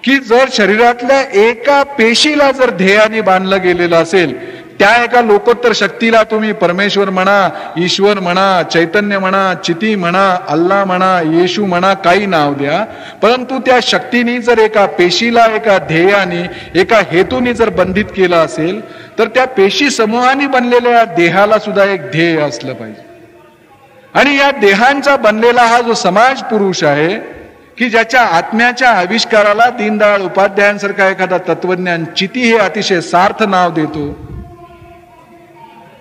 की जर शरीरातल्या एका पेशीला जर ध्येयाने बांधलं गेलेलं असेल, त्या एका लोकोत्तर शक्तीला तुम्ही परमेश्वर म्हणा, ईश्वर म्हणा, चैतन्य म्हणा, चिती म्हणा, अल्लाह म्हणा, येशू म्हणा, काही नाव द्या, परंतु त्या शक्तीने जर एका पेशीला एका ध्येयाने एका हेतूने जर बंधित केलं असेल, तर त्या पेशी समूहाने बनलेल्या देहाला सुद्धा एक ध्येय असलं पाहिजे. आणि या देहांचा बनलेला हा जो समाज पुरुष आहे की ज्याच्या आत्म्याच्या आविष्काराला दीनदयाळ उपाध्यायांसारखा एखादा तत्वज्ञान चिती हे अतिशय सार्थ नाव देतो,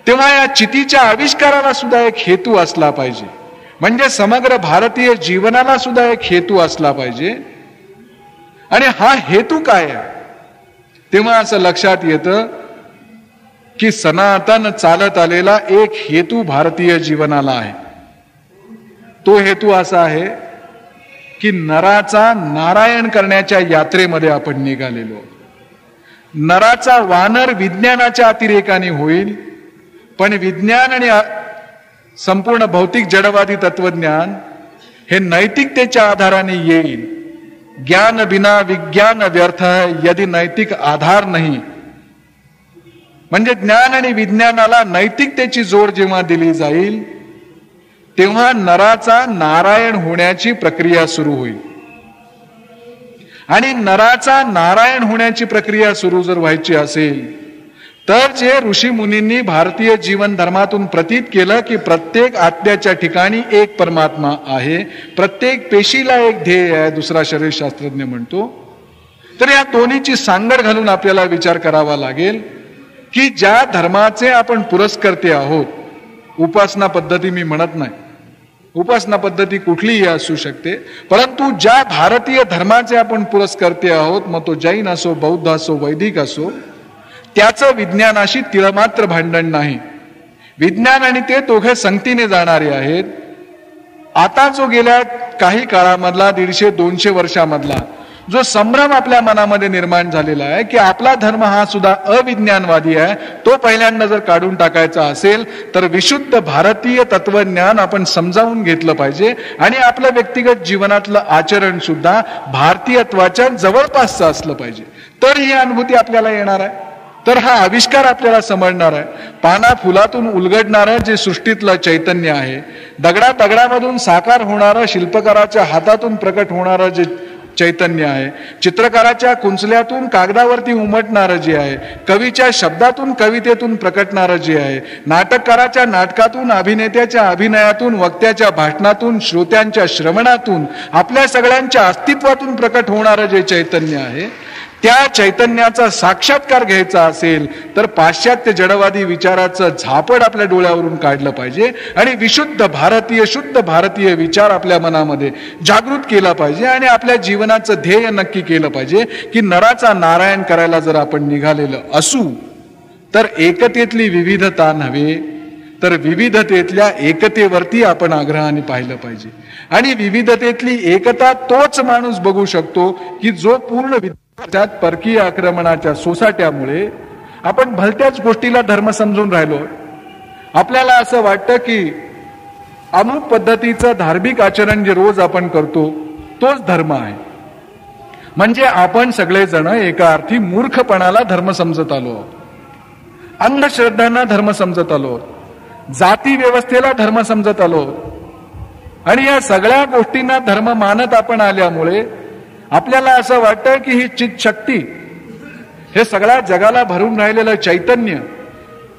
तेव्हा या चितीच्या आविष्काराला सुद्धा एक हेतू असला पाहिजे. म्हणजे समग्र भारतीय जीवनाला सुद्धा एक हेतू असला पाहिजे. आणि हा हेतू काय आहे? तेव्हा असं लक्षात येतं की सनातन चालत आलेला एक हेतू भारतीय जीवनाला आहे. तो हेतू असा आहे की नराचा नारायण करण्याच्या यात्रेमध्ये आपण निघालेलो. नराचा वानर विज्ञानाच्या अतिरेकाने होईल, पण विज्ञान आणि संपूर्ण भौतिक जडवादी तत्वज्ञान हे नैतिकतेच्या आधाराने येईल. ज्ञान बिना विज्ञान व्यर्थ है यदि नैतिक आधार नाही. म्हणजे ज्ञान आणि विज्ञानाला नैतिकतेची जोड जेव्हा दिली जाईल, तेव्हा नराचा नारायण होण्याची प्रक्रिया सुरू होईल. आणि नराचा नारायण होण्याची प्रक्रिया सुरू जर व्हायची असेल, तर जे ऋषी मुनींनी भारतीय जीवन धर्मातून प्रतीत केलं की प्रत्येक आत्म्याच्या ठिकाणी एक परमात्मा आहे, प्रत्येक पेशीला एक ध्येय आहे, दुसरा शरीरशास्त्रज्ञ म्हणतो, तर या दोन्हीची सांगड घालून आपल्याला विचार करावा लागेल की ज्या धर्माचे आपण पुरस्कर्ते आहोत, उपासना पद्धती मी म्हणत नाही, उपासना पद्धती कुठलीही असू शकते, परंतु ज्या भारतीय धर्माचे आपण पुरस्कर्ते आहोत, मग तो जैन असो, बौद्ध असो, वैदिक असो, त्याचं विज्ञानाशी तिळमात्र भांडण नाही. विज्ञान आणि ते दोघे संगतीने जाणारे आहेत. आता जो गेल्या काही काळामधला 150-200 वर्षामधला जो संभ्रम आपल्या मनामध्ये निर्माण झालेला आहे की आपला धर्म हा सुद्धा अविज्ञानवादी आहे, तो पहिल्यांदा जर काढून टाकायचा असेल तर विशुद्ध भारतीय तत्वज्ञान आपण समजावून घेतलं पाहिजे आणि आपलं व्यक्तिगत जीवनातलं आचरण सुद्धा भारतीयत्वाच्या जवळपासचं असलं पाहिजे. तर ही अनुभूती आपल्याला येणार आहे, तर हा आविष्कार आपल्याला समजणार आहे. पाना फुलातून उलगडणारं जे सृष्टीतलं चैतन्य आहे, दगडामधून साकार होणारं, शिल्पकाराच्या हातातून प्रकट होणारं जे चैतन्य आहे, चित्रकाराच्या कुंचल्यातून कागदावरती उमटणारं जे आहे, कवीच्या शब्दातून कवितेतून प्रकटणारं जे आहे, नाटककाराच्या नाटकातून, अभिनेत्याच्या अभिनयातून, वक्त्याच्या भाषणातून, श्रोत्यांच्या श्रवणातून, आपल्या सगळ्यांच्या अस्तित्वातून प्रकट होणारं जे चैतन्य आहे, त्या चैतन्याचा साक्षात्कार घ्यायचा असेल तर पाश्चात्य जडवादी विचाराचं झापड आपल्या डोळ्यावरून काढलं पाहिजे आणि विशुद्ध भारतीय, शुद्ध भारतीय विचार आपल्या मनामध्ये जागृत केला पाहिजे आणि आपल्या जीवनाचं ध्येय नक्की केलं पाहिजे की नराचा नारायण करायला जर आपण निघालेलं असू तर एकतेतली विविधता नव्हे, तर विविधतेतल्या एकतेवरती आपण आग्रहाने पाहिलं पाहिजे. आणि विविधतेतली एकता तोच माणूस बघू शकतो की जो पूर्ण त्यात परकीय आक्रमणाच्या सोसाट्यामुळे आपण भलत्याच गोष्टीला धर्म समजून राहिलो. आपल्याला असं वाटतं की अमुक पद्धतीचं धार्मिक आचरण जे रोज आपण करतो तोच धर्म आहे. म्हणजे आपण सगळेजण एका अर्थी मूर्खपणाला धर्म समजत आलो आहोत, अंधश्रद्धांना धर्म समजत आलो आहोत, जाती व्यवस्थेला धर्म समजत आलो आहोत. आणि या सगळ्या गोष्टींना धर्म मानत आपण आल्यामुळे आपल्याला असं वाटतं की ही चित शक्ती, हे सगळ्या जगाला भरून राहिलेलं चैतन्य,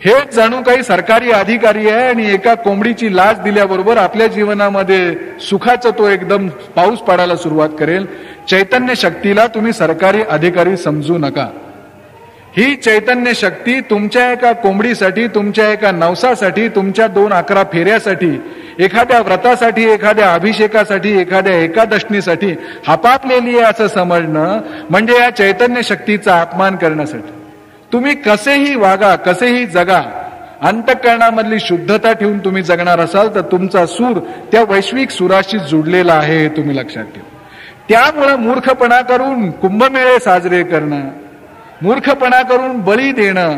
हेच जणू काही सरकारी अधिकारी आहे आणि एका कोंबडीची लाच दिल्याबरोबर आपल्या जीवनामध्ये सुखाचा तो एकदम पाऊस पडायला सुरुवात करेल. चैतन्य शक्तीला तुम्ही सरकारी अधिकारी समजू नका. ही चैतन्य शक्ती तुमच्या एका कोंबडीसाठी, तुमच्या एका नवसासाठी, तुमच्या 2-11 फेऱ्यासाठी, एखाद्या व्रतासाठी, एखाद्या अभिषेकासाठी, एखाद्या एकादशनीसाठी हापापलेली आहे असं समजणं म्हणजे या चैतन्य शक्तीचा अपमान करण्यासाठी. तुम्ही कसेही वागा, कसेही जगा, अंतःकरणामधली शुद्धता ठेवून तुम्ही जगणार असाल तर तुमचा सूर त्या वैश्विक सुराशी जुडलेला आहे हे तुम्ही लक्षात ठेवा. त्यामुळे मूर्खपणा करून कुंभमेळे साजरे करणं, मूर्खपणा करून बळी देणं,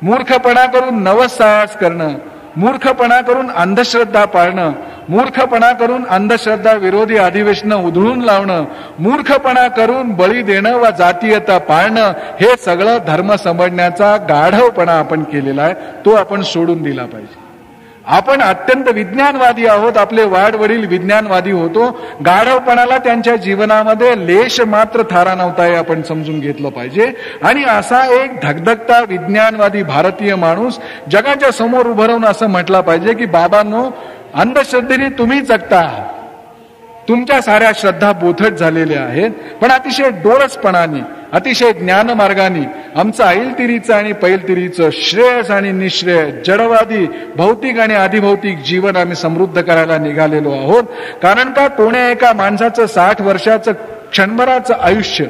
मूर्खपणा करून नवसाहस करणं, मूर्खपणा करून अंधश्रद्धा पाळणं, मूर्खपणा करून अंधश्रद्धा विरोधी अधिवेशनं उधळून लावणं, मूर्खपणा करून बळी देणं व जातीयता पाळणं हे सगळं धर्म समजण्याचा गाढवपणा आपण केलेला आहे. तो आपण सोडून दिला पाहिजे. आपण अत्यंत विज्ञानवादी आहोत. आपले वाडवडील विज्ञानवादी होतो. गाढवपणाला त्यांच्या जीवनामध्ये लेश मात्र थारा नव्हता हे आपण समजून घेतलं पाहिजे. आणि असा एक धगधगता विज्ञानवादी भारतीय माणूस जगाच्या समोर उभं राहून असं म्हटलं पाहिजे की बाबांनो, अंधश्रद्धेने तुम्ही जगता आहात. तुमच्या साऱ्या श्रद्धा बोथट झालेल्या आहेत. पण अतिशय डोळसपणाने, अतिशय ज्ञानमार्गाने आमचं ऐलतिरीचं आणि पैलतिरीचं श्रेयस आणि निश्रेय, जडवादी, भौतिक आणि अधिभौतिक जीवन आम्ही समृद्ध करायला निघालेलो आहोत. कारण का कोण्या एका माणसाचं 60 वर्षाचं क्षणभराचं आयुष्य,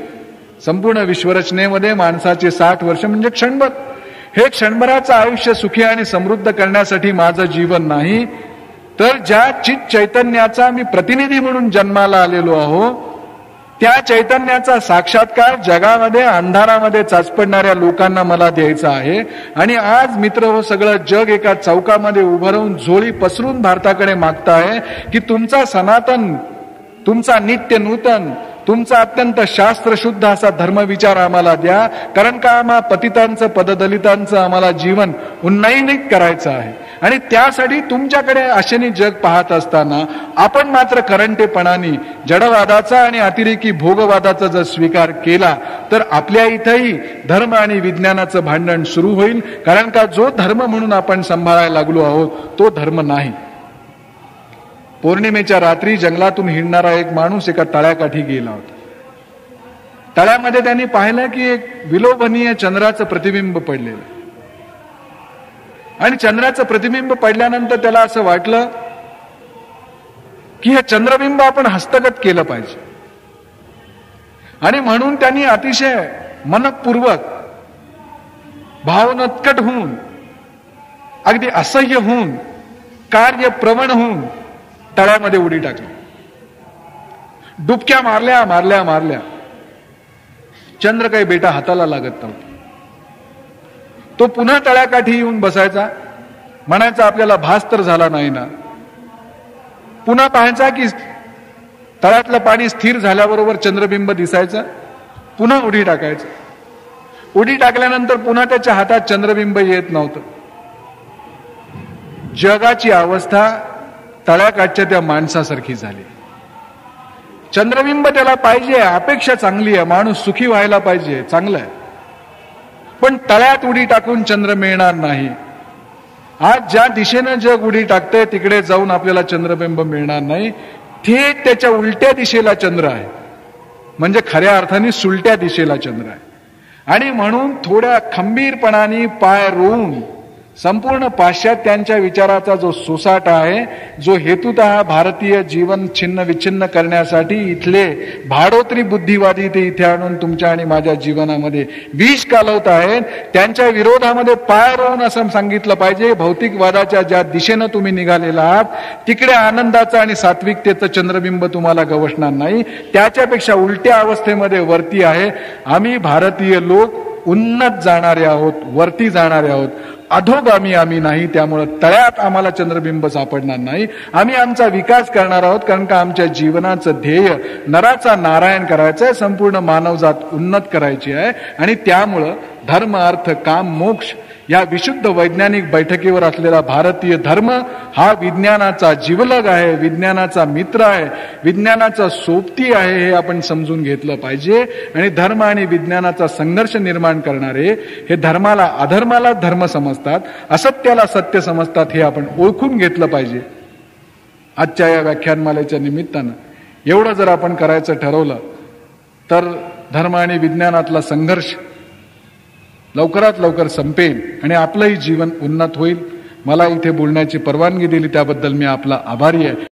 संपूर्ण विश्वरचनेमध्ये माणसाचे 60 वर्ष म्हणजे क्षणभर. हे क्षणभराचं आयुष्य सुखी आणि समृद्ध करण्यासाठी माझं जीवन नाही, तर ज्या चित चैतन्याचा मी प्रतिनिधी म्हणून जन्माला आलेलो आहो त्या चैतन्याचा साक्षात्कार जगामध्ये अंधारामध्ये चाचपडणाऱ्या लोकांना मला द्यायचा आहे. आणि आज मित्र हो, सगळं जग एका चौकामध्ये उभं राहून झोळी पसरून भारताकडे मागताय की तुमचा सनातन, तुमचा नित्य नूतन, तुमचा अत्यंत शास्त्रशुद्ध असा धर्मविचार आम्हाला द्या. कारण का आम्हा पतितांचं, पददलितांचं आम्हाला जीवन उन्नयनित करायचं आहे. आणि त्यासाठी तुमच्याकडे आशेने जग पाहत असताना आपण मात्र करंटेपणाने जडवादाचा आणि अतिरेकी भोगवादाचा जर स्वीकार केला तर आपल्या इथंही धर्म आणि विज्ञानाचं भांडण सुरू होईल. कारण का जो धर्म म्हणून आपण सांभाळायला लागलो आहोत तो धर्म नाही. पौर्णिमेच्या रात्री जंगलातून हिंडणारा एक माणूस एका तळ्याकाठी गेला होता. तळ्यामध्ये त्यांनी पाहिलं की एक विलोभनीय चंद्राचं प्रतिबिंब पडलेलं. आणि चंद्राचं प्रतिबिंब पडल्यानंतर त्याला असं वाटलं की हे चंद्रबिंब आपण हस्तगत केलं पाहिजे. आणि म्हणून त्यांनी अतिशय मनपूर्वक, भावनोत्कट होऊन, अगदी असह्य होऊन, कार्यप्रवण होऊन तळ्यामध्ये उडी टाकली. डुबक्या मारल्या मारल्या मारल्या. चंद्र काही बेटा हाताला लागत नव्हता. तो पुन्हा तळ्याकाठी येऊन बसायचा, म्हणायचा आपल्याला भास तर झाला नाही ना. पुन्हा पाहायचा की तळ्यातलं पाणी स्थिर झाल्याबरोबर चंद्रबिंब दिसायचं. पुन्हा उडी टाकायचं. उडी टाकल्यानंतर पुन्हा त्याच्या हातात चंद्रबिंब येत नव्हतं. जगाची अवस्था तळ्याकाठच्या त्या माणसासारखी झाली. चंद्रबिंब त्याला पाहिजे, अपेक्षा चांगली आहे, माणूस सुखी व्हायला पाहिजे, चांगलं आहे. पण तळ्यात उडी टाकून चंद्र मिळणार नाही. आज ज्या दिशेनं जग उडी टाकतंय तिकडे जाऊन आपल्याला चंद्रबिंब मिळणार नाही. थेट त्याच्या उलट्या दिशेला चंद्र आहे, म्हणजे खऱ्या अर्थाने सुलट्या दिशेला चंद्र आहे. आणि म्हणून थोड्या खंबीरपणाने पाय रोवून संपूर्ण पाश्चात्यांच्या विचाराचा जो सोसाटा आहे, जो हेतुतः भारतीय जीवन छिन्न विच्छिन्न करण्यासाठी इथले भाडोत्री बुद्धिवादी ते इथे आणून तुमच्या आणि माझ्या जीवनामध्ये विष कालवत आहेत, त्यांच्या विरोधामध्ये पाय रोवून असं सांगितलं पाहिजे, भौतिकवादाच्या ज्या दिशेनं तुम्ही निघालेला आहात तिकडे आनंदाचं आणि सात्विकतेचं चंद्रबिंब तुम्हाला गवसणार नाही. त्याच्यापेक्षा उलट्या अवस्थेमध्ये वरती आहे. आम्ही भारतीय लोक उन्नत जाणारे आहोत, वरती जाणारे आहोत, अधोगामी आम्ही नाही. त्यामुळे तळ्यात आम्हाला चंद्रबिंब सापडणार नाही. आम्ही आमचा विकास करणार आहोत. कारण का आमच्या जीवनाचं ध्येय नराचा नारायण करायचं आहे, संपूर्ण मानवजात उन्नत करायची आहे. आणि त्यामुळं धर्म, अर्थ, काम, मोक्ष या विशुद्ध वैज्ञानिक बैठकीवर असलेला भारतीय धर्म हा विज्ञानाचा जीवलग आहे, विज्ञानाचा मित्र आहे, विज्ञानाचा सोबती आहे, हे आपण समजून घेतलं पाहिजे. आणि धर्म आणि विज्ञानाचा संघर्ष निर्माण करणारे हे धर्माला अधर्माला धर्म समजतात, असत्याला सत्य समजतात, हे आपण ओळखून घेतलं पाहिजे. आजच्या या व्याख्यानमालेच्या निमित्तानं एवढं जर आपण करायचं ठरवलं तर धर्म आणि विज्ञानातला संघर्ष लवकरात लवकर संपेल आणि आपलंही जीवन उन्नत होईल. मला इथे बोलण्याची परवानगी दिली त्याबद्दल मी आपला आभारी आहे.